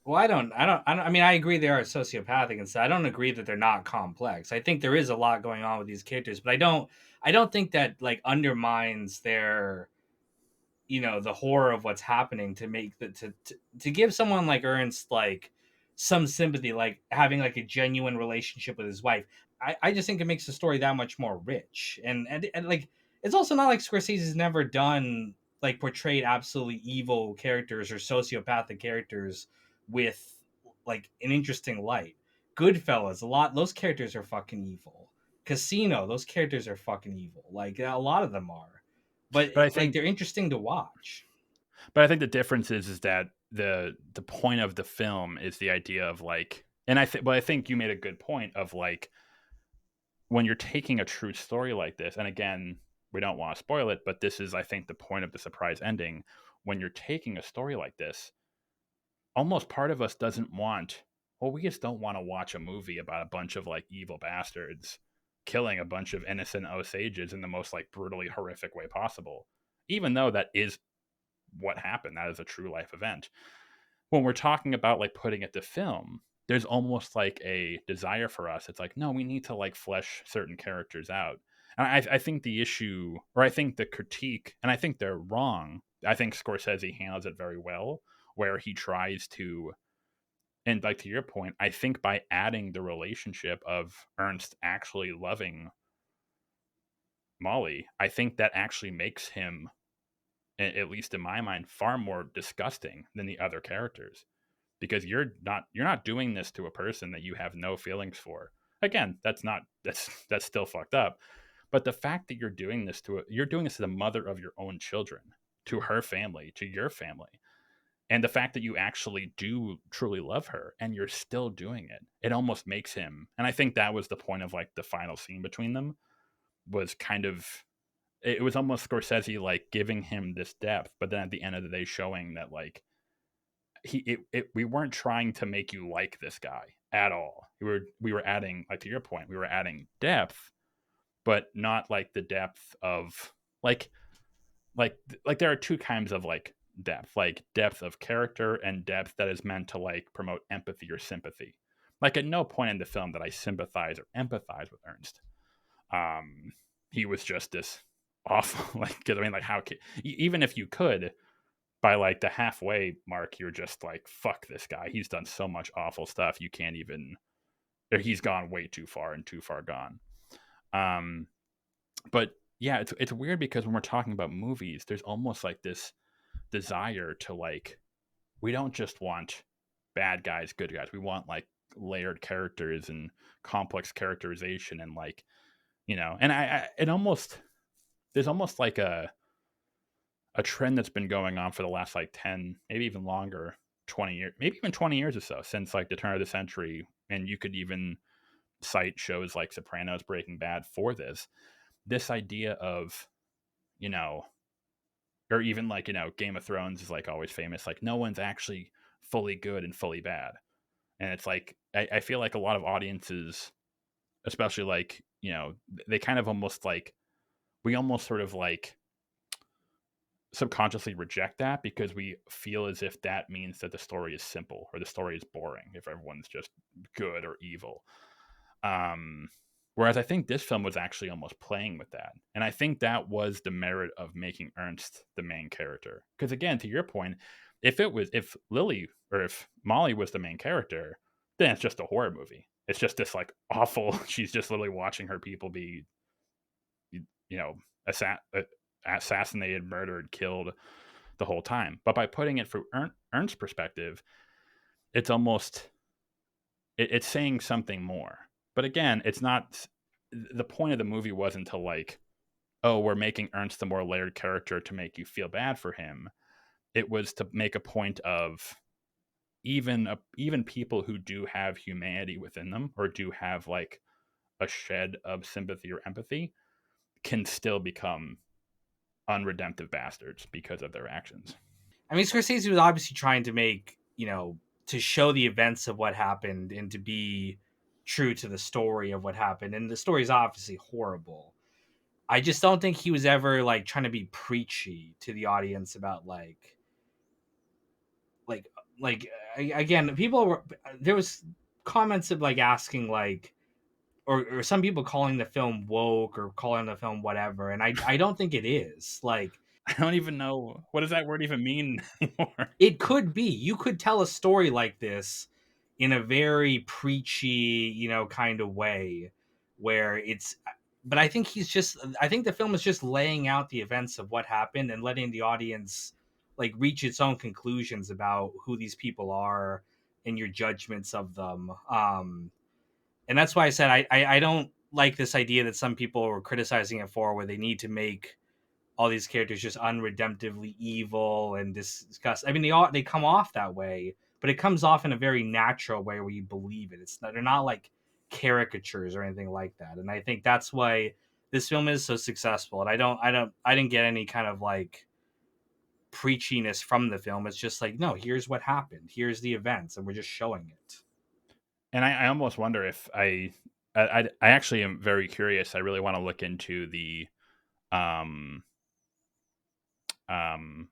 Speaker 1: Well, I don't. I mean, I agree they are sociopathic and stuff. I don't agree that they're not complex. I think there is a lot going on with these characters, but I don't. I don't think that like undermines their, the horror of what's happening to make to give someone like Ernst like some sympathy, like having like a genuine relationship with his wife. I just think it makes the story that much more rich, and like it's also not like Scorsese's never done like portrayed absolutely evil characters or sociopathic characters with like an interesting light. Goodfellas, a lot those characters are fucking evil. Casino, those characters are fucking evil. Like a lot of them are, but
Speaker 2: But I
Speaker 1: like
Speaker 2: think
Speaker 1: they're interesting to watch.
Speaker 2: but I think the difference is that the point of the film is the idea of like, and I think you made a good point of like, when you're taking a true story like this, and again, we don't want to spoil it, but this is, I think, the point of the surprise ending. When you're taking a story like this, almost part of us doesn't want, well, we just don't want to watch a movie about a bunch of like evil bastards killing a bunch of innocent Osages in the most like brutally horrific way possible, even though that is what happened. That is a true life event. When we're talking about like putting it to film, there's almost like a desire for us. It's like, no, we need to like flesh certain characters out. And I think the issue, or I think the critique, and I think they're wrong. I think Scorsese handles it very well, where he tries to, and like to your point, I think by adding the relationship of Ernst actually loving Molly, I think that actually makes him, at least in my mind, far more disgusting than the other characters, because you're not doing this to a person that you have no feelings for. Again, that's still fucked up. But the fact that you're doing this to the mother of your own children, to her family, to your family, and the fact that you actually do truly love her and you're still doing it, it almost makes him. And I think that was the point of like the final scene between them, was kind of, it was almost Scorsese like giving him this depth, but then at the end of the day showing that like we weren't trying to make you like this guy at all. We were adding, like to your point, we were adding depth, but not like the depth of like there are two kinds of like depth, like depth of character and depth that is meant to like promote empathy or sympathy. Like at no point in the film did I sympathize or empathize with Ernst. He was just this awful, like, 'cause I mean, like, how can, even if you could, by like the halfway mark, you're just like, fuck this guy. He's done so much awful stuff. You can't even, or he's gone way too far and too far gone. Um, but yeah, it's weird because when we're talking about movies, there's almost like this desire to like, we don't just want bad guys, good guys. We want like layered characters and complex characterization, and like, and it almost, there's almost like a trend that's been going on for the last like 10, maybe even longer, 20 years, maybe even 20 years or so, since like the turn of the century. And you could even cite shows like Sopranos, Breaking Bad for this idea of, you know, or even like, Game of Thrones is like always famous, like no one's actually fully good and fully bad. And it's like, I feel like a lot of audiences, especially like, they kind of almost like, we almost sort of like subconsciously reject that because we feel as if that means that the story is simple or the story is boring if everyone's just good or evil. Um, Whereas I think this film was actually almost playing with that. And I think that was the merit of making Ernst the main character. Because again, to your point, if Lily or if Molly was the main character, then it's just a horror movie. It's just this like awful, she's just literally watching her people be, you know, assassinated, murdered, killed the whole time. But by putting it from Ernst's perspective, it's almost, it's saying something more. But again, it's not, the point of the movie wasn't to like, oh, we're making Ernst a more layered character to make you feel bad for him. It was to make a point of even people who do have humanity within them or do have like a shed of sympathy or empathy can still become unredemptive bastards because of their actions.
Speaker 1: I mean, Scorsese was obviously trying to make, to show the events of what happened and to be true to the story of what happened. And the story is obviously horrible. I just don't think he was ever like trying to be preachy to the audience about like like again, people were, there was comments of like asking like, or some people calling the film woke or calling the film whatever, and I don't think it is. Like,
Speaker 2: I don't even know, what does that word even mean anymore.
Speaker 1: it could be, you could tell a story like this in a very preachy, kind of way where it's, but I think the film is just laying out the events of what happened and letting the audience like reach its own conclusions about who these people are and your judgments of them. And that's why I said I don't like this idea that some people were criticizing it for, where they need to make all these characters just unredemptively evil and disgust. I mean, they come off that way, but it comes off in a very natural way where you believe it. It's not, they're not like caricatures or anything like that. And I think that's why this film is so successful. And I didn't get any kind of like preachiness from the film. It's just like, no, here's what happened. Here's the events, and we're just showing it.
Speaker 2: And I almost wonder if I actually am very curious. I really want to look into the um um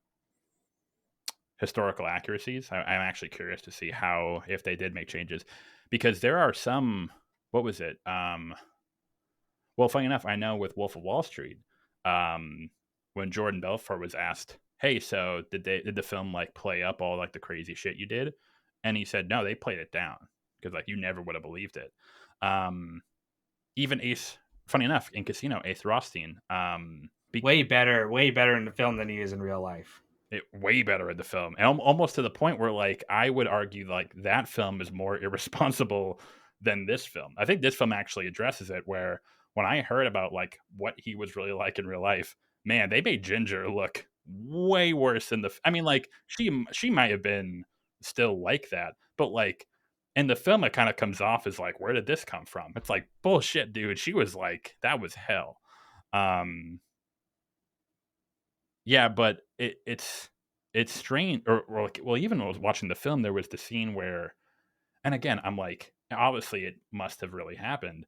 Speaker 2: historical accuracies. I'm actually curious to see how, if they did make changes, because there are some. What was it? Well, funny enough, I know with Wolf of Wall Street, um, when Jordan Belfort was asked, "Hey, so did the film like play up all like the crazy shit you did?" And he said, "No, they played it down because like you never would have believed it." Um, Even Ace, funny enough, in Casino, Ace Rothstein,
Speaker 1: Way better in the film than he is in real life.
Speaker 2: way better in the film, and almost to the point where like I would argue like that film is more irresponsible than this film. I think this film actually addresses it, where when I heard about like what he was really like in real life, man, they made Ginger look way worse than I mean, like she might have been still like that, but like in the film it kind of comes off as like, where did this come from? It's like, bullshit, dude. She was like, that was hell. um yeah, but it's strange, or like, well, even when I was watching the film, there was the scene where, and again, I'm like, obviously it must have really happened.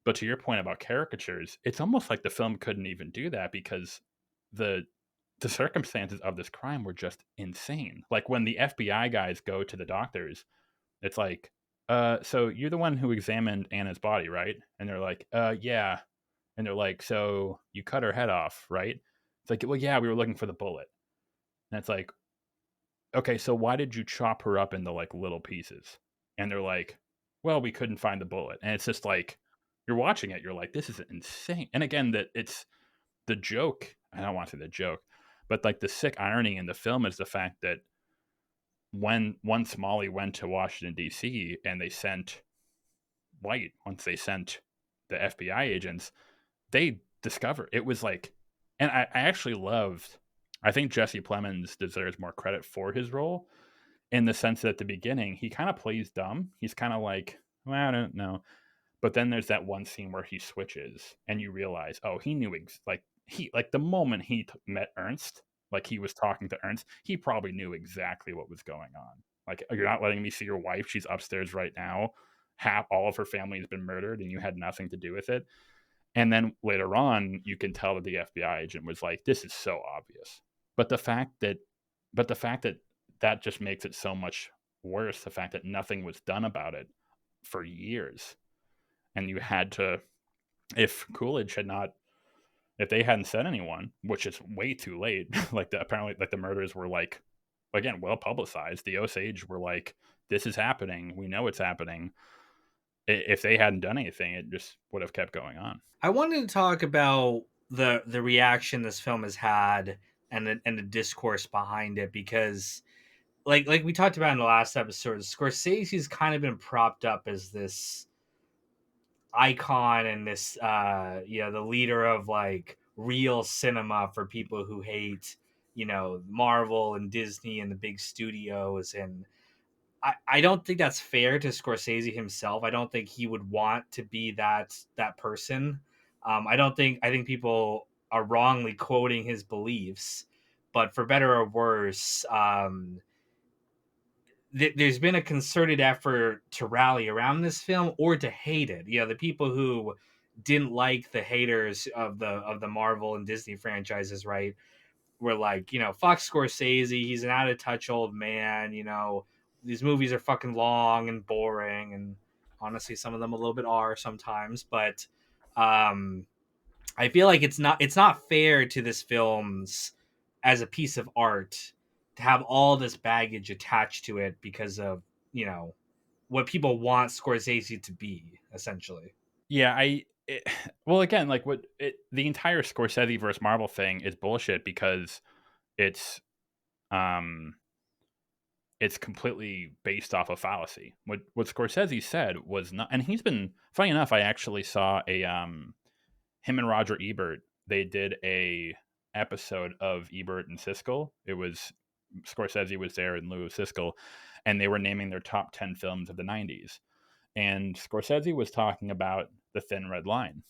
Speaker 2: But to your point about caricatures, it's almost like the film couldn't even do that because the the circumstances of this crime were just insane. Like when the FBI guys go to the doctors, it's like, so you're the one who examined Anna's body, right? And they're like, yeah. And they're like, so you cut her head off, right? It's like, well, yeah, we were looking for the bullet. And it's like, okay, so why did you chop her up into like little pieces? And they're like, well, we couldn't find the bullet. And it's just like, you're watching it, you're like, this is insane. And again, that it's the joke. I don't want to say the joke, but like the sick irony in the film is the fact that when once Molly went to Washington D.C. and they sent White, once they sent the FBI agents, they discovered it was like, and I actually loved. I think Jesse Plemons deserves more credit for his role in the sense that at the beginning he kind of plays dumb. He's kind of like, well, I don't know. But then there's that one scene where he switches, and you realize, oh, he knew like the moment he met Ernst, like he was talking to Ernst, he probably knew exactly what was going on. Like, you're not letting me see your wife. She's upstairs right now. Half all of her family has been murdered, and you had nothing to do with it. And then later on, you can tell that the FBI agent was like, "This is so obvious." But the fact that, but the fact that that just makes it so much worse. The fact that nothing was done about it for years, and you had to, if Coolidge had not, if they hadn't said anyone, which is way too late. Like apparently, like the murders were like, again, well publicized. The Osage were like, "This is happening. We know it's happening." If they hadn't done anything, it just would have kept going on.
Speaker 1: I wanted to talk about the reaction this film has had and the discourse behind it, because like we talked about in the last episode, Scorsese's kind of been propped up as this icon and this the leader of like real cinema for people who hate Marvel and Disney and the big studios. And I don't think that's fair to Scorsese himself. I don't think he would want to be that person. I think people are wrongly quoting his beliefs, but for better or worse, there's been a concerted effort to rally around this film or to hate it. The people who didn't like the haters of the Marvel and Disney franchises, right, were like, fuck Scorsese, he's an out of touch old man. These movies are fucking long and boring, and honestly, some of them a little bit are sometimes. But um, I feel like it's not fair to this film's as a piece of art to have all this baggage attached to it because of what people want Scorsese to be, essentially.
Speaker 2: Yeah, well, again, like the entire Scorsese versus Marvel thing is bullshit because it's um it's completely based off a fallacy. What Scorsese said was not, and he's been funny enough. I actually saw a him and Roger Ebert. They did a episode of Ebert and Siskel. It was Scorsese was there in lieu of Siskel, and they were naming their top 10 films of the 90s. And Scorsese was talking about The Thin Red Line,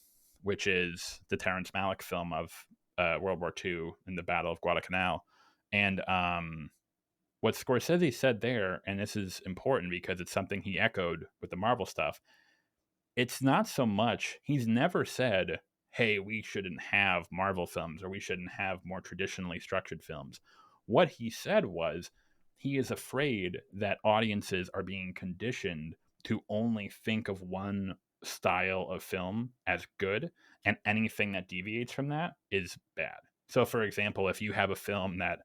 Speaker 2: which is the Terrence Malick film of World War II in the Battle of Guadalcanal. And what Scorsese said there, and this is important because it's something he echoed with the Marvel stuff, it's not so much, he's never said, hey, we shouldn't have Marvel films or we shouldn't have more traditionally structured films. What he said was he is afraid that audiences are being conditioned to only think of one style of film as good, and anything that deviates from that is bad. So, for example, if you have a film that,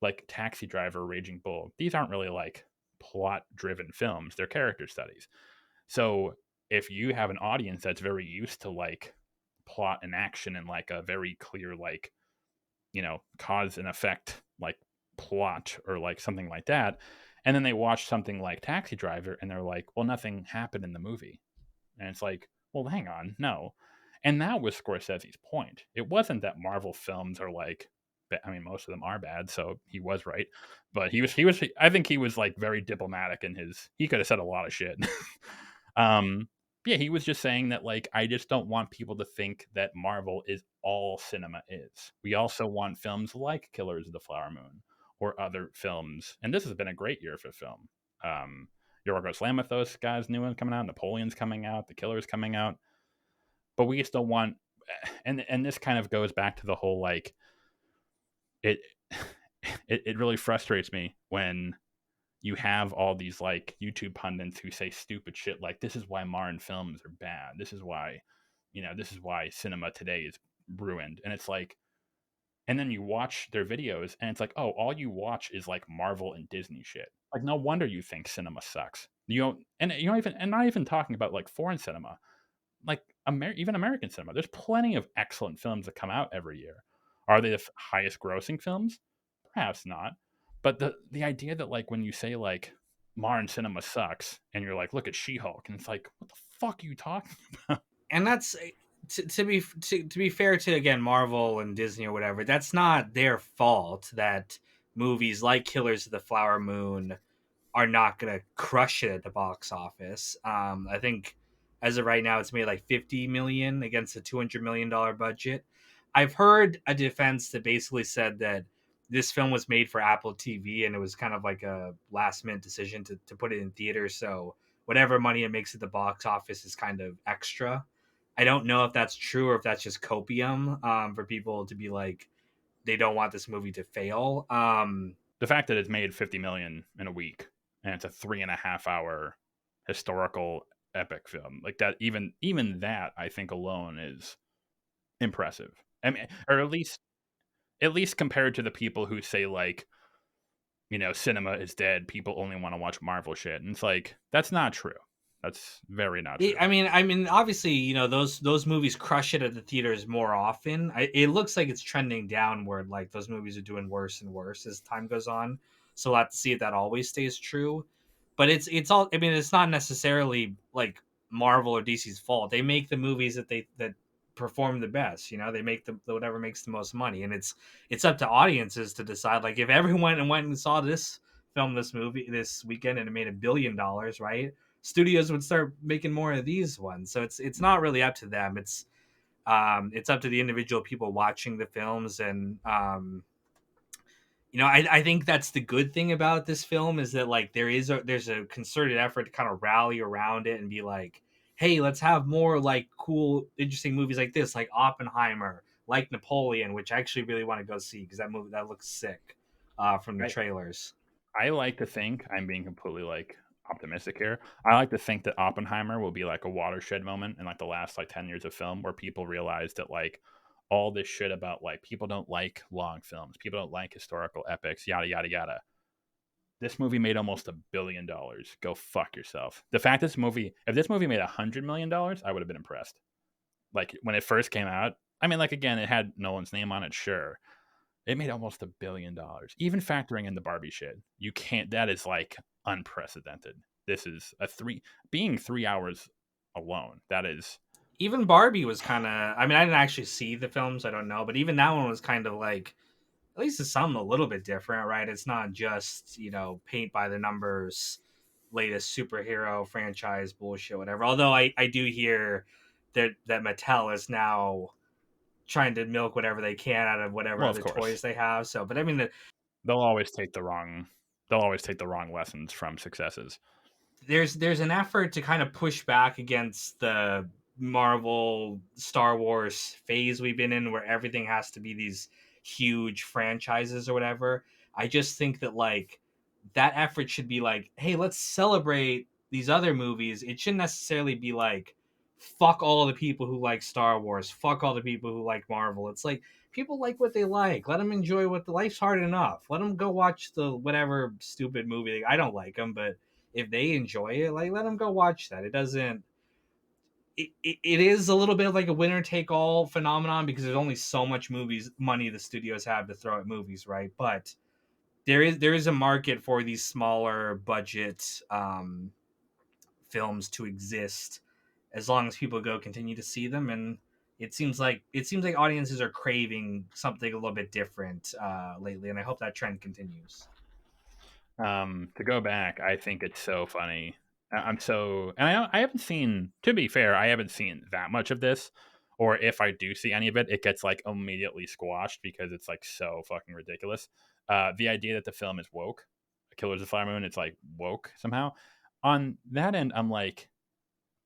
Speaker 2: like Taxi Driver, Raging Bull, these aren't really like plot driven films, they're character studies. So if you have an audience that's very used to like plot and action and like a very clear like, cause and effect like plot or like something like that, and then they watch something like Taxi Driver and they're like, well, nothing happened in the movie. And it's like, well, hang on, no. And that was Scorsese's point. It wasn't that Marvel films are like, I mean, most of them are bad, so he was right. But I think he was like very diplomatic in his, he could have said a lot of shit. um, yeah, he was just saying that like, I just don't want people to think that Marvel is all cinema is. We also want films like Killers of the Flower Moon or other films. And this has been a great year for film. Um, Yorgos Lanthimos guy's new one coming out, Napoleon's coming out, The Killer's coming out. But we just don't want, and this kind of goes back to the whole like it it really frustrates me when you have all these like YouTube pundits who say stupid shit like this is why modern films are bad. This is why cinema today is ruined. And it's like, and then you watch their videos and it's like, oh, all you watch is like Marvel and Disney shit. Like no wonder you think cinema sucks. You don't, and you don't even, and not even talking about like foreign cinema, like even American cinema. There's plenty of excellent films that come out every year. Are they the highest grossing films? Perhaps not. But the idea that like when you say like modern cinema sucks, and you're like, look at She-Hulk, and it's like, what the fuck are you talking about?
Speaker 1: And that's to be fair to, again, Marvel and Disney or whatever. That's not their fault that movies like Killers of the Flower Moon are not going to crush it at the box office. I think as of right now, it's made like 50 million against a $200 million budget. I've heard a defense that basically said that this film was made for Apple TV and it was kind of like a last minute decision to put it in theaters. So whatever money it makes at the box office is kind of extra. I don't know if that's true or if that's just copium, for people to be like, they don't want this movie to fail.
Speaker 2: The fact that it's made 50 million in a week, and it's a 3.5 hour historical epic film like that, even that I think alone is impressive. I mean, or at least compared to the people who say like, cinema is dead, people only want to watch Marvel shit, and it's like, that's not true. That's very not true.
Speaker 1: I mean, obviously, those movies crush it at the theaters more often. It looks like it's trending downward. Like those movies are doing worse and worse as time goes on. So we'll have to see if that always stays true. But it's all. I mean, it's not necessarily like Marvel or DC's fault. They make the movies that perform the best. They make the whatever makes the most money, and it's up to audiences to decide. Like if everyone went and saw this film, this movie this weekend, and it made $1 billion, right? Studios would start making more of these ones. So it's not really up to them. It's up to the individual people watching the films. And I think that's the good thing about this film is that like there's a concerted effort to kind of rally around it and be like, hey, let's have more like cool, interesting movies like this, like Oppenheimer, like Napoleon, which I actually really want to go see because that looks sick, from the
Speaker 2: I,
Speaker 1: trailers.
Speaker 2: I like to think, I'm being completely like optimistic here. I like to think that Oppenheimer will be like a watershed moment in like the last like 10 years of film where people realize that like all this shit about like people don't like long films, people don't like historical epics, yada yada yada. This movie made almost $1 billion. Go fuck yourself. The fact if this movie made $100 million, I would have been impressed. Like when it first came out, I mean, like again, it had Nolan's name on it, sure. It made almost $1 billion. Even factoring in the Barbie shit, you can't. That is like unprecedented. This is being 3 hours alone. That is.
Speaker 1: Even Barbie was kind of. I mean, I didn't actually see the films. I don't know, but even that one was kind of like, at least it's something a little bit different, right? It's not just paint by the numbers, latest superhero franchise bullshit, whatever. Although I do hear that Mattel is now trying to milk whatever they can out of whatever
Speaker 2: Well, of
Speaker 1: other
Speaker 2: course,
Speaker 1: toys they have. So, but I mean,
Speaker 2: they'll always take the wrong. They'll always take the wrong lessons from successes.
Speaker 1: there's an effort to kind of push back against the Marvel Star Wars phase we've been in where everything has to be these huge franchises or whatever. I just think that like that effort should be like, hey, let's celebrate these other movies. It shouldn't necessarily be like fuck all the people who like Star Wars, fuck all the people who like Marvel. It's like people like what they like. Let them enjoy what the life's hard enough. Let them go watch the whatever stupid movie. I don't like them, but if they enjoy it, like let them go watch that. It doesn't. It is a little bit of like a winner take all phenomenon because there's only so much movies money the studios have to throw at movies, right? But there is a market for these smaller budget films to exist as long as people go continue to see them. And it seems like audiences are craving something a little bit different lately, and I hope that trend continues.
Speaker 2: To go back, I think it's so funny. I'm so, and I haven't seen. To be fair, I haven't seen that much of this, or if I do see any of it, it gets like immediately squashed because it's like so fucking ridiculous. The idea that the film is woke, Killers of the Flower Moon, it's like woke somehow. On that end, I'm like,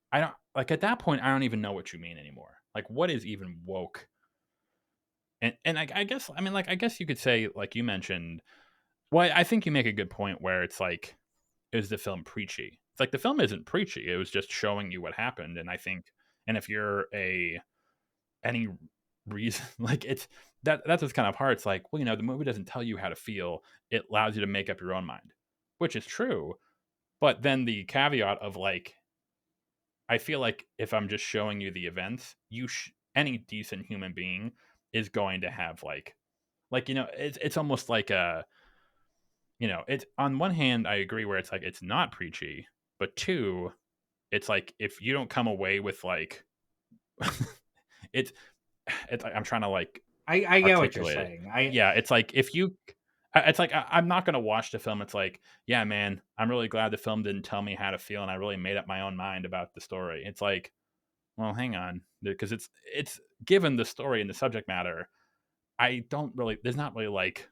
Speaker 2: I don't like at that point. I don't even know what you mean anymore. Like, what is even woke? And I guess I mean like I guess you could say like you mentioned. Well, I think you make a good point where it's like, is the film preachy? It's like the film isn't preachy. It was just showing you what happened. And I think, and if you're any reason, like that's what's kind of hard. It's like, well, the movie doesn't tell you how to feel. It allows you to make up your own mind, which is true. But then the caveat of like, I feel like if I'm just showing you the events, any decent human being is going to have like it's almost like a it's on one hand I agree where it's like it's not preachy, but two, it's like if you don't come away with like it's it's I'm trying to like
Speaker 1: I get what you're
Speaker 2: articulate it.
Speaker 1: saying. I
Speaker 2: Yeah, it's like if you it's like I'm not gonna watch the film. It's like, yeah, man, I'm really glad the film didn't tell me how to feel, and I really made up my own mind about the story. It's like, well, hang on, because it's given the story and the subject matter. I don't really. There's not really like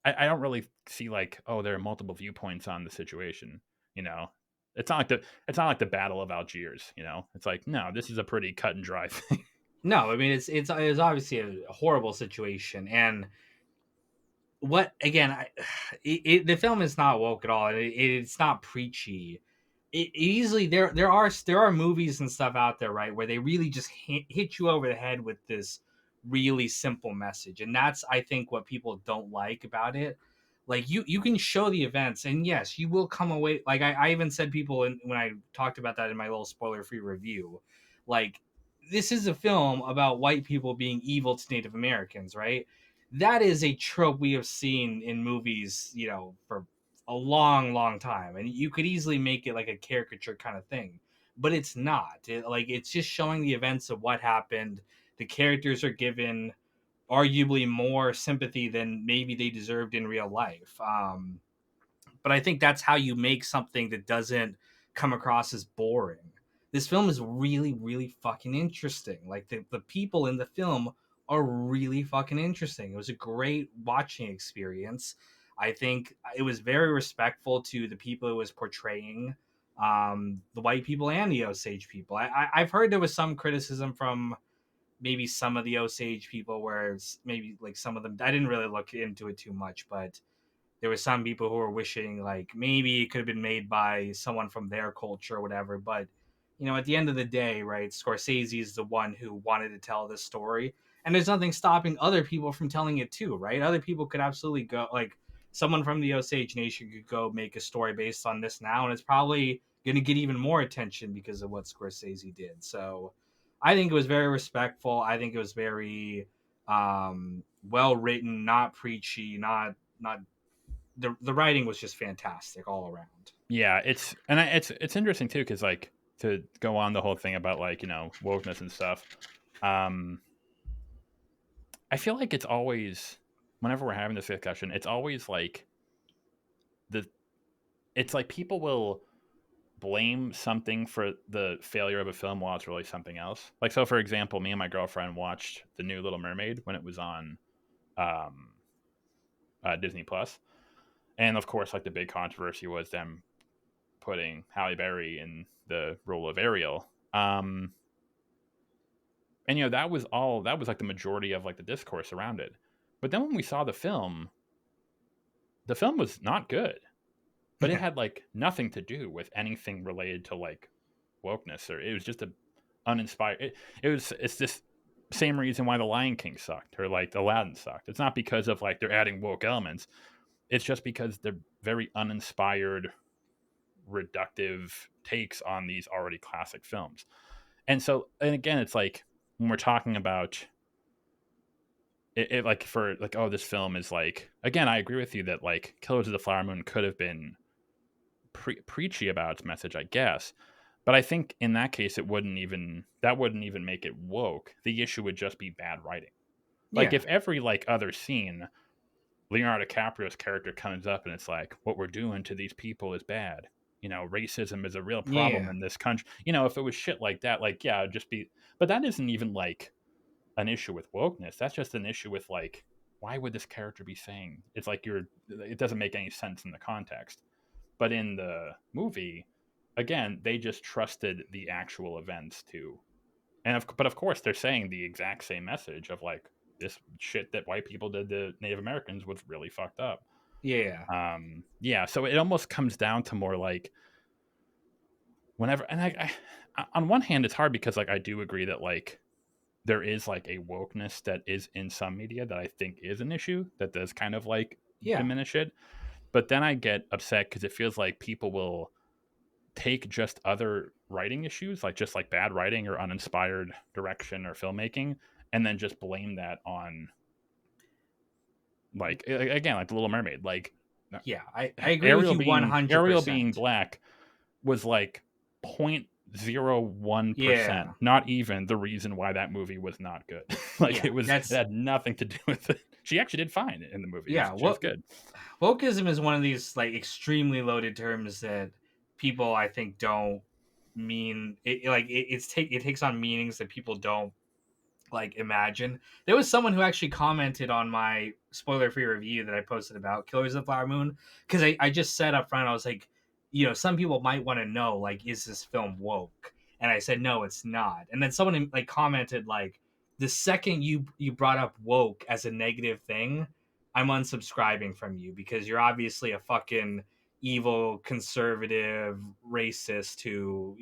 Speaker 2: I don't really see like, oh, there are multiple viewpoints on the situation. You know, it's not like the Battle of Algiers. It's like, no, this is a pretty cut and dry thing.
Speaker 1: No, I mean it's obviously a horrible situation, and what again? The film is not woke at all. It's not preachy. It easily there are movies and stuff out there, right, where they really just hit you over the head with this really simple message, and that's I think what people don't like about it. Like you can show the events, and yes, you will come away. Like I even said people when I talked about that in my little spoiler free review, like this is a film about white people being evil to Native Americans, right? That is a trope we have seen in movies, for a long, long time, and you could easily make it like a caricature kind of thing, but it's not. It's just showing the events of what happened. The characters are given arguably more sympathy than maybe they deserved in real life. But I think that's how you make something that doesn't come across as boring. This film is really, really fucking interesting. Like the people in the film are really fucking interesting. It was a great watching experience. I think it was very respectful to the people it was portraying, the white people and the Osage people. I've heard there was some criticism from maybe some of the Osage people where it's maybe like some of them. I didn't really look into it too much, but there were some people who were wishing like maybe it could have been made by someone from their culture or whatever. But at the end of the day, right, Scorsese is the one who wanted to tell this story, and there's nothing stopping other people from telling it too, right? Other people could absolutely go, like someone from the Osage Nation could go make a story based on this now, and it's probably going to get even more attention because of what Scorsese did. So I think it was very respectful. I think it was very well written, not preachy, not the writing was just fantastic all around.
Speaker 2: Yeah, it's interesting too because like to go on the whole thing about like wokeness and stuff. Um, I feel like it's always whenever we're having this discussion, it's always like the it's like people will blame something for the failure of a film while it's really something else. Like so, for example, me and my girlfriend watched the new Little Mermaid when it was on um, Disney Plus, and of course, like the big controversy was them putting Halle Berry in the role of Ariel. And that was like the majority of like the discourse around it. But then when we saw the film was not good, but it
Speaker 1: Yeah,
Speaker 2: had like nothing to do with anything related to like wokeness, or it was just a uninspired. It's this same reason why the Lion King sucked or like Aladdin sucked. It's not because of like they're adding woke elements. It's just because they're very uninspired, reductive takes on these already classic films. And again, it's like when we're talking about it like for like, oh, this film is like, again, I agree with you that like Killers of the Flower Moon could have been preachy about its message, I guess. But I think in that case, that wouldn't even make it woke. The issue would just be bad writing. Like
Speaker 1: yeah,
Speaker 2: if every like other scene, Leonardo DiCaprio's character comes up and it's like, what we're doing to these people is bad. Racism is a real problem
Speaker 1: yeah,
Speaker 2: in this country. If it was shit like that, like yeah, it'd just be. But that isn't even like an issue with wokeness. That's just an issue with like, why would this character be saying? It's like it doesn't make any sense in the context. But in the movie, again, they just trusted the actual events to, but of course they're saying the exact same message of like this shit that white people did to Native Americans was really fucked up.
Speaker 1: yeah,
Speaker 2: Yeah, so it almost comes down to more like whenever, and on one hand, it's hard because like I do agree that like there is like a wokeness that is in some media that I think is an issue that does kind of like
Speaker 1: yeah,
Speaker 2: diminish it. But then I get upset because it feels like people will take just other writing issues, like just like bad writing or uninspired direction or filmmaking, and then just blame that on Like again, like the Little Mermaid, like
Speaker 1: Yeah, I agree with you
Speaker 2: Ariel being
Speaker 1: 100%.
Speaker 2: black was like 0.01%,
Speaker 1: Yeah,
Speaker 2: not even the reason why that movie was not good. Like
Speaker 1: yeah,
Speaker 2: it had nothing to do with it. She actually did fine in the movie.
Speaker 1: yeah.
Speaker 2: She was
Speaker 1: What
Speaker 2: good.
Speaker 1: wokeism is one of these like extremely loaded terms that people I think don't mean it. Like it takes on meanings that people don't like imagine. There was someone who actually commented on my spoiler free review that I posted about Killers of the Flower Moon, because I just said up front, I was like, some people might want to know, like, is this film woke? And I said no, it's not. And then someone like commented like, the second you brought up woke as a negative thing, I'm unsubscribing from you because you're obviously a fucking evil conservative racist who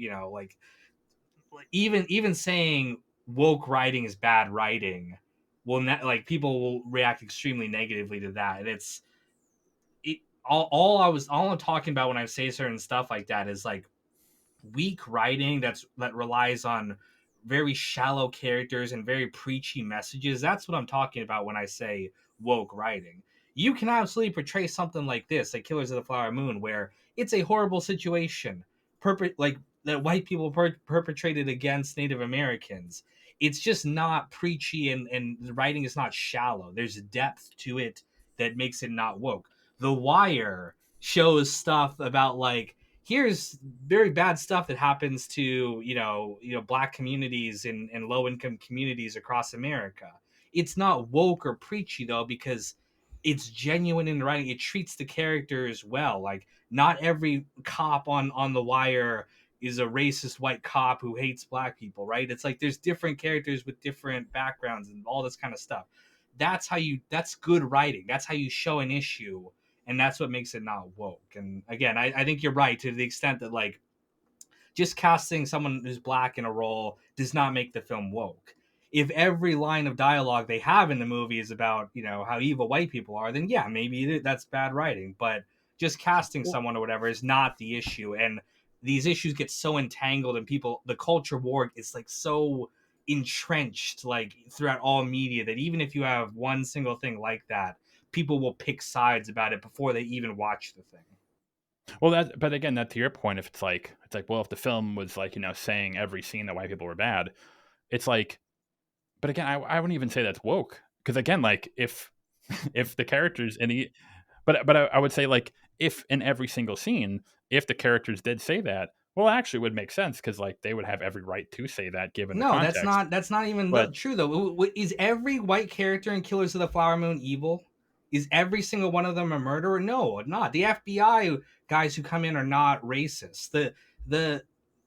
Speaker 1: even saying woke writing is bad writing like people will react extremely negatively to that. And all I'm talking about when I say certain stuff like that is like weak writing that relies on very shallow characters and very preachy messages. That's what I'm talking about when I say woke writing. You can absolutely portray something like this, like Killers of the Flower Moon, where it's a horrible situation, like that white people perpetrated against Native Americans. It's just not preachy, and the writing is not shallow. There's depth to it that makes it not woke. The Wire shows stuff about like, here's very bad stuff that happens to black communities and low income communities across America. It's not woke or preachy though, because it's genuine in the writing. It treats the characters well. Like, not every cop on the Wire is a racist white cop who hates black people, right? It's like there's different characters with different backgrounds and all this kind of stuff. That's good writing. That's how you show an issue, and that's what makes it not woke. And again, I think you're right to the extent that like just casting someone who's black in a role does not make the film woke. If every line of dialogue they have in the movie is about how evil white people are, then yeah, maybe that's bad writing. But just casting
Speaker 2: Well,
Speaker 1: someone or whatever is not the issue. And these issues get so entangled, and the culture war is like so entrenched like throughout all media, that even if you have one single thing like that, people will pick sides about it before they even watch the thing.
Speaker 2: but again, that to your point, if it's like, well, if the film was like, saying every scene that white people were bad, it's like, but again, I wouldn't even say that's woke, because again, like if the characters in the but I would say, like, if in every single scene, if the characters did say that, well, actually, it would make sense, because like they would have every right to say that given the
Speaker 1: No, that's
Speaker 2: context.
Speaker 1: not even
Speaker 2: But
Speaker 1: true though. Is every white character in Killers of the Flower Moon evil? Is every single one of them a murderer? No, not. The FBI guys who come in are not racist. The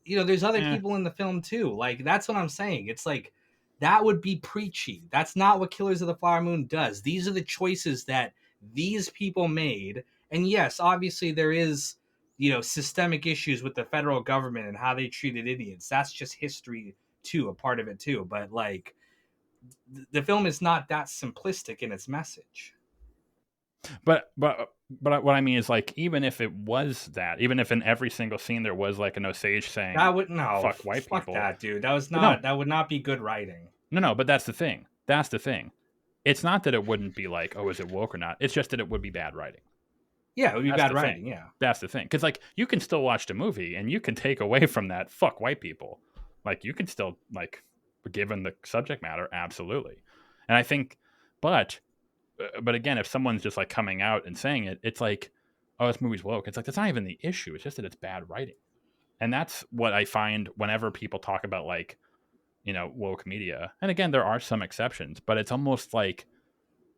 Speaker 1: there's other
Speaker 2: eh,
Speaker 1: people in the film too. Like, that's what I'm saying. It's like that would be preachy. That's not what Killers of the Flower Moon does. These are the choices that these people made. And yes, obviously there is systemic issues with the federal government and how they treated Indians. That's just history too, a part of it too. But like, the film is not that simplistic in its message.
Speaker 2: but what I mean is, like, even if it was that, even if in every single scene there was like an Osage saying
Speaker 1: That would no,
Speaker 2: "fuck white
Speaker 1: fuck
Speaker 2: people,"
Speaker 1: that, dude.
Speaker 2: but no,
Speaker 1: That would not be good writing.
Speaker 2: no, but that's the thing. That's the thing. It's not that it wouldn't be like, oh, is it woke or not? It's just that it would be bad writing.
Speaker 1: Yeah, it would be
Speaker 2: That's
Speaker 1: bad
Speaker 2: the
Speaker 1: writing.
Speaker 2: thing.
Speaker 1: Yeah.
Speaker 2: That's the thing. Because like you can still watch the movie and you can take away from that "fuck white people." Like you can still, like, given the subject matter, absolutely. And I think, but but again, if someone's just like coming out and saying it, it's like, oh, this movie's woke. It's like that's not even the issue. It's just that it's bad writing. And that's what I find whenever people talk about, like, woke media. And again, there are some exceptions, but it's almost like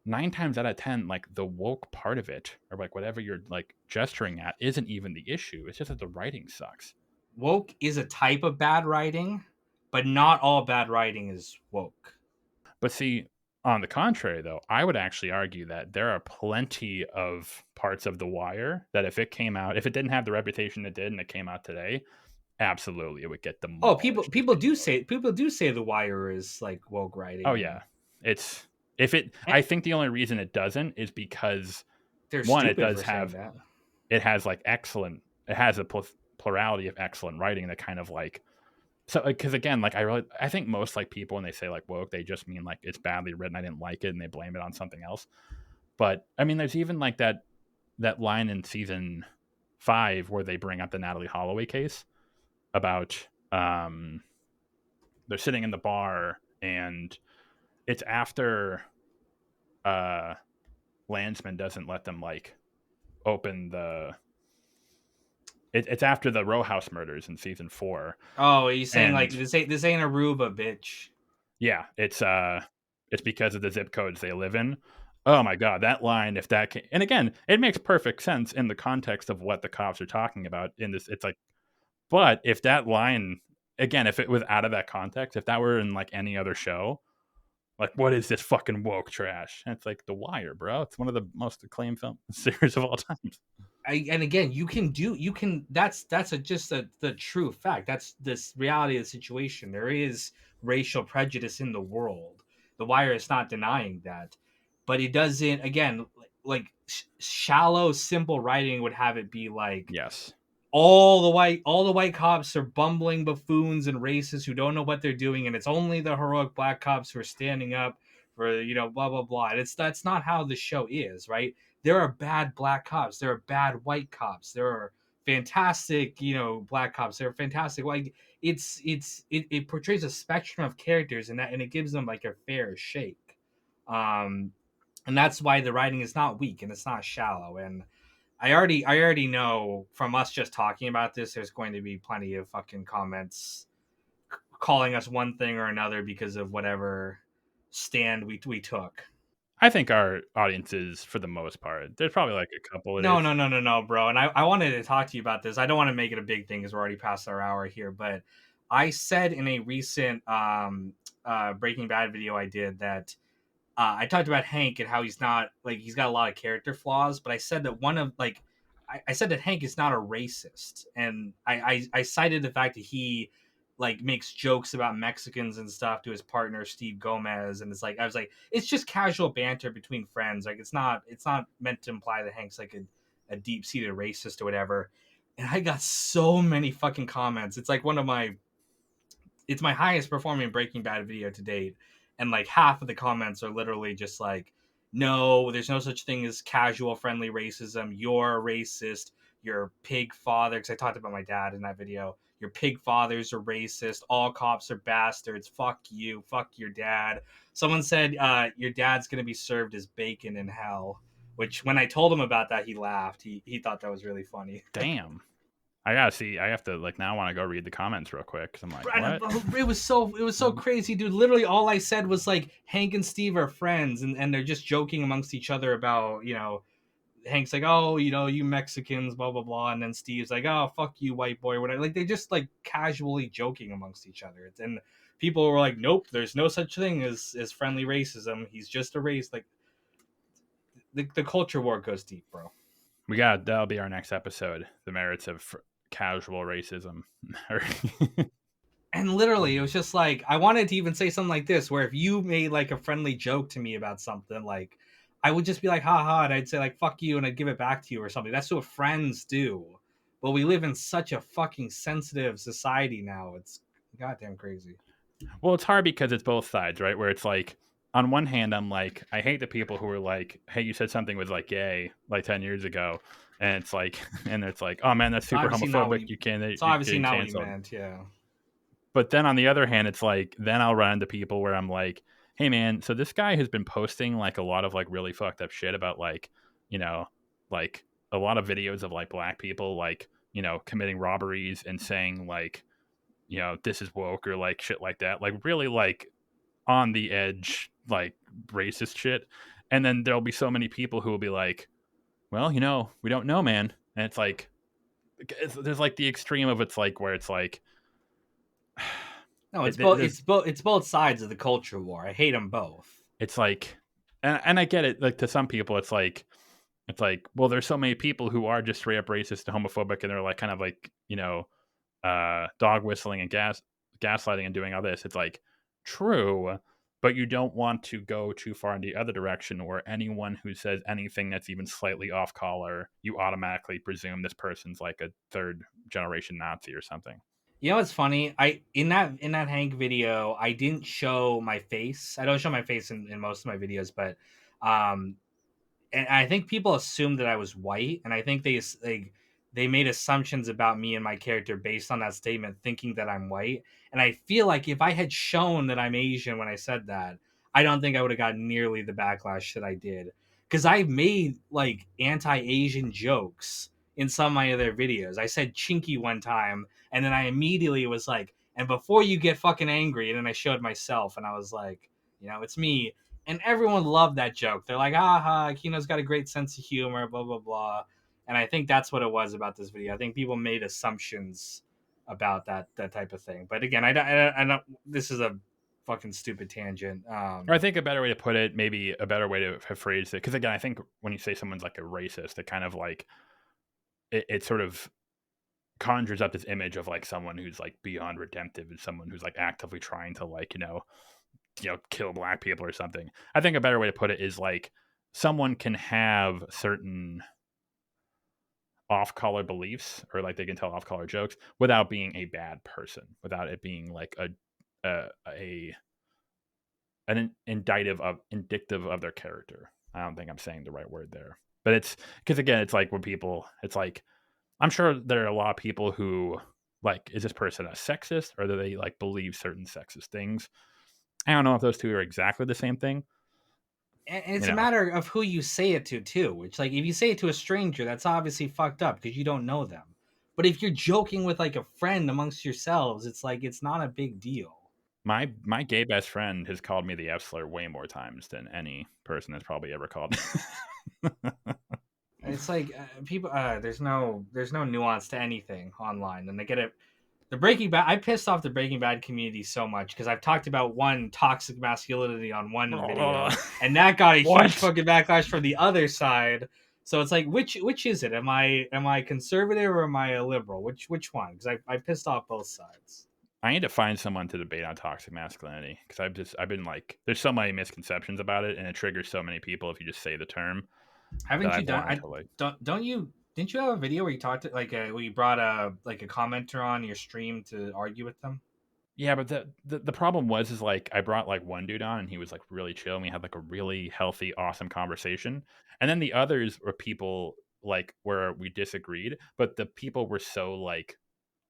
Speaker 2: 9 times out of 10, like the woke part of it, or like whatever you're like gesturing at, isn't even the issue. It's just that the writing sucks.
Speaker 1: Woke is a type of bad writing, but not all bad writing is woke.
Speaker 2: But see, on the contrary, though, I would actually argue that there are plenty of parts of The Wire that if it didn't have the reputation it did and it came out today, absolutely it would get
Speaker 1: Oh,
Speaker 2: demolished.
Speaker 1: people do say The Wire is like woke
Speaker 2: Oh
Speaker 1: writing, and
Speaker 2: yeah, it's if it.
Speaker 1: eh,
Speaker 2: I think the only reason it doesn't is because
Speaker 1: they're
Speaker 2: one,
Speaker 1: stupid for saying that.
Speaker 2: it has like it has a plurality of excellent writing that kind of like, so because again, like I think most like people when they say like woke, they just mean like it's badly written, I didn't like it, and they blame it on something else. But I mean, there's even like that line in season 5 where they bring up the Natalie Holloway case about they're sitting in the bar, and it's after uh Landsman doesn't let them like open the it's after the row house murders in season 4.
Speaker 1: Oh, he's saying like
Speaker 2: And
Speaker 1: this ain't Aruba, bitch.
Speaker 2: yeah, it's because of the zip codes they live in. Oh my god, that line, if that can, and again, it makes perfect sense in the context of what the cops are talking about in this. It's like, but if that line, again, if it was out of that context, if that were in like any other show, like, what is this fucking woke trash? And it's like The Wire, bro. It's one of the most acclaimed film series of all time.
Speaker 1: And again, that's just the true fact. That's this reality of the situation. There is racial prejudice in the world. The Wire is not denying that, but it doesn't. Again, like shallow, simple writing would have it be like
Speaker 2: Yes.
Speaker 1: all the white cops are bumbling buffoons and racists who don't know what they're doing, and it's only the heroic black cops who are standing up for blah blah blah. And that's not how the show is, right? There are bad black cops, there are bad white cops, there are fantastic black cops, there are fantastic, like it portrays a spectrum of characters, and it gives them like a fair shake. um and that's why the writing is not weak and it's not shallow. And I already know from us just talking about this, there's going to be plenty of fucking comments calling us one thing or another because of whatever stand we took.
Speaker 2: I think our audience is, for the most part, there's probably like a couple it
Speaker 1: No,
Speaker 2: is.
Speaker 1: no, no, no, no, bro. And I wanted to talk to you about this. I don't want to make it a big thing because we're already past our hour here. But I said in a recent Breaking Bad video I did that I talked about Hank and how he's not like he's got a lot of character flaws, but I said that I said that Hank is not a racist, and I cited the fact that he like makes jokes about Mexicans and stuff to his partner Steve Gomez, and it's like I was like it's just casual banter between friends, like it's not meant to imply that Hank's like a deep seated racist or whatever. And I got so many fucking comments. It's my highest performing Breaking Bad video to date, and like half of the comments are literally just like, "No, there's no such thing as casual friendly racism. You're a racist. Your pig father." Because I talked about my dad in that video. Your pig fathers are racist. All cops are bastards. Fuck you. Fuck your dad. Someone said your dad's gonna be served as bacon in hell. Which when I told him about that, he laughed. He thought that was really funny.
Speaker 2: Damn. I gotta see. I have to like now. I want to go read the comments real quick because I'm like, what?
Speaker 1: It was so crazy, dude. Literally, all I said was like Hank and Steve are friends, and they're just joking amongst each other about Hank's like, oh, you Mexicans, blah blah blah, and then Steve's like, oh, fuck you, white boy, whatever. Like they just like casually joking amongst each other, and people were like, nope, there's no such thing as friendly racism. He's just a race. Like the culture war goes deep, bro.
Speaker 2: That'll be our next episode. The merits of casual racism.
Speaker 1: And literally, it was just like I wanted to even say something like this, where if you made like a friendly joke to me about something, like I would just be like, "Ha ha," and I'd say like "fuck you," and I'd give it back to you or something. That's what friends do. But we live in such a fucking sensitive society now. It's goddamn crazy.
Speaker 2: Well, it's hard because it's both sides, right? Where it's like, on one hand, I'm like, I hate the people who are like, "Hey, you said something was like gay like 10 years ago," and it's like, "Oh man, that's
Speaker 1: It's
Speaker 2: super
Speaker 1: obviously not what
Speaker 2: homophobic.
Speaker 1: he.
Speaker 2: You're
Speaker 1: It's obviously
Speaker 2: getting
Speaker 1: not what he
Speaker 2: canceled."
Speaker 1: meant. Yeah.
Speaker 2: But then on the other hand, it's like, then I'll run into people where I'm like, "Hey man, so this guy has been posting like a lot of like really fucked up shit about like, you know, like a lot of videos of like black people like, committing robberies and saying like, this is woke or like shit like that, like really like on the edge, like racist shit." And then there'll be so many people who will be like, "Well, we don't know, man." And it's like, there's like the extreme of it's like where it's like,
Speaker 1: No, it's both.
Speaker 2: there's
Speaker 1: It's both. It's both sides of the culture war. I hate them both.
Speaker 2: it's like, and I get it. Like to some people, it's like, well, there's so many people who are just straight up racist and homophobic, and they're like kind of like dog whistling and gaslighting and doing all this. It's like true, but you don't want to go too far in the other direction where anyone who says anything that's even slightly off color, you automatically presume this person's like a third generation Nazi or something.
Speaker 1: You know what's funny? I in that Hank video, I didn't show my face. I don't show my face in most of my videos, but um and I think people assumed that I was white, and I think they made assumptions about me and my character based on that statement, thinking that I'm white. And I feel like if I had shown that I'm Asian when I said that, I don't think I would have gotten nearly the backlash that I did, because I made like anti-Asian jokes in some of my other videos. I said chinky one time, and then I immediately was like, and before you get fucking angry, and then I showed myself, and I was like, it's me. And everyone loved that joke. They're like, aha, Kino's got a great sense of humor, blah, blah, blah. And I think that's what it was about this video. I think people made assumptions about that type of thing. But again, I don't, this is a fucking stupid tangent.
Speaker 2: Or I think a better way to put it, maybe a better way to phrase it, because again, I think when you say someone's like a racist, it kind of like it sort of conjures up this image of like someone who's like beyond redemptive and someone who's like actively trying to like kill black people or something. I think a better way to put it is like someone can have certain off-color beliefs, or like they can tell off-color jokes without being a bad person, without it being like an indicative of their character. I don't think I'm saying the right word there, but it's because again, it's like when people, it's like I'm sure there are a lot of people who like, is this person a sexist, or do they like believe certain sexist things? I don't know if those two are exactly the same thing.
Speaker 1: And it's a matter of who you say it to too. Which, like, if you say it to a stranger, that's obviously fucked up because you don't know them. But if you're joking with like a friend amongst yourselves, it's like it's not a big deal.
Speaker 2: My gay best friend has called me the F slur way more times than any person has probably ever called me.
Speaker 1: It's like people. There's no nuance to anything online, and they get it. The Breaking Bad. I pissed off the Breaking Bad community so much because I've talked about one toxic masculinity on one video, and that got a huge fucking backlash from the other side. So it's like, which is it? Am I conservative or am I a liberal? Which one? Because I pissed off both sides.
Speaker 2: I need to find someone to debate on toxic masculinity, because I've been like, there's so many misconceptions about it, and it triggers so many people if you just say the term.
Speaker 1: Haven't you done? Don't you? Didn't you have a video where you talked to where you brought a commenter on your stream to argue with them?
Speaker 2: Yeah, but the problem is like I brought like one dude on and he was like really chill, and we had like a really healthy, awesome conversation. And then the others were people like where we disagreed, but the people were so like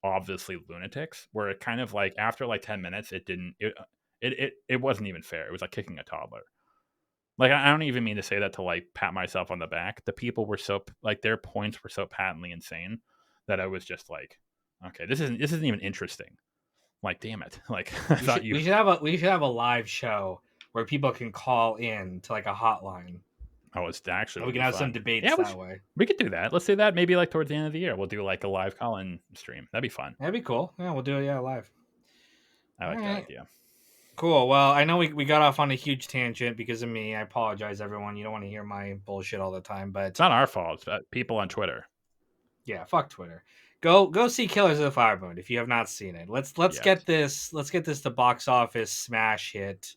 Speaker 2: obviously lunatics, where it kind of like after like 10 minutes it wasn't even fair. It was like kicking a toddler. Like I don't even mean to say that to like pat myself on the back. The people were so like their points were so patently insane that I was just like, okay, this isn't even interesting. Like, damn it! Like I thought you.
Speaker 1: We should have a live show where people can call in to like a hotline.
Speaker 2: Oh, it's actually
Speaker 1: And we
Speaker 2: would
Speaker 1: can
Speaker 2: be
Speaker 1: have
Speaker 2: fun.
Speaker 1: some debates
Speaker 2: Yeah,
Speaker 1: that way.
Speaker 2: we could do that. Let's do that. Maybe like towards the end of the year, we'll do like a live call-in stream. That'd be fun.
Speaker 1: That'd be cool. Yeah, we'll do it. Yeah, live.
Speaker 2: I like that idea.
Speaker 1: Cool. Well, I know we got off on a huge tangent because of me. I apologize, everyone. You don't want to hear my bullshit all the time, but
Speaker 2: it's not our fault. It's people on Twitter.
Speaker 1: Yeah, fuck Twitter. Go see Killers of the Flower Moon if you have not seen it. Let's get this to box office smash hit.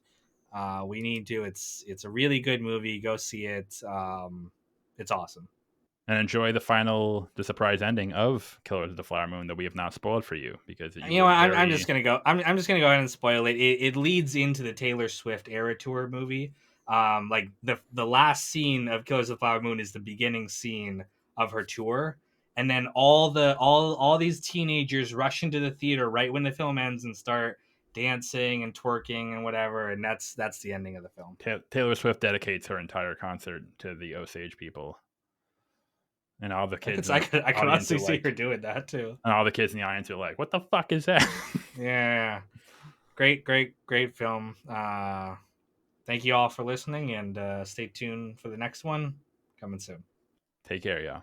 Speaker 1: We need to. It's a really good movie. Go see it. It's awesome.
Speaker 2: And enjoy the surprise ending of Killers of the Flower Moon that we have not spoiled for you, because
Speaker 1: I'm just gonna go. I'm just gonna go ahead and spoil it. It leads into the Taylor Swift Era Tour movie. Like the last scene of Killers of the Flower Moon is the beginning scene of her tour, and then all these teenagers rush into the theater right when the film ends and start dancing and twerking and whatever, and that's the ending of the film.
Speaker 2: Taylor Swift dedicates her entire concert to the Osage people. And all the kids,
Speaker 1: I could honestly see her doing that too.
Speaker 2: And all the kids in the audience are like, "What the fuck is that?"
Speaker 1: Yeah, great film. Thank you all for listening, and stay tuned for the next one coming soon.
Speaker 2: Take care, y'all.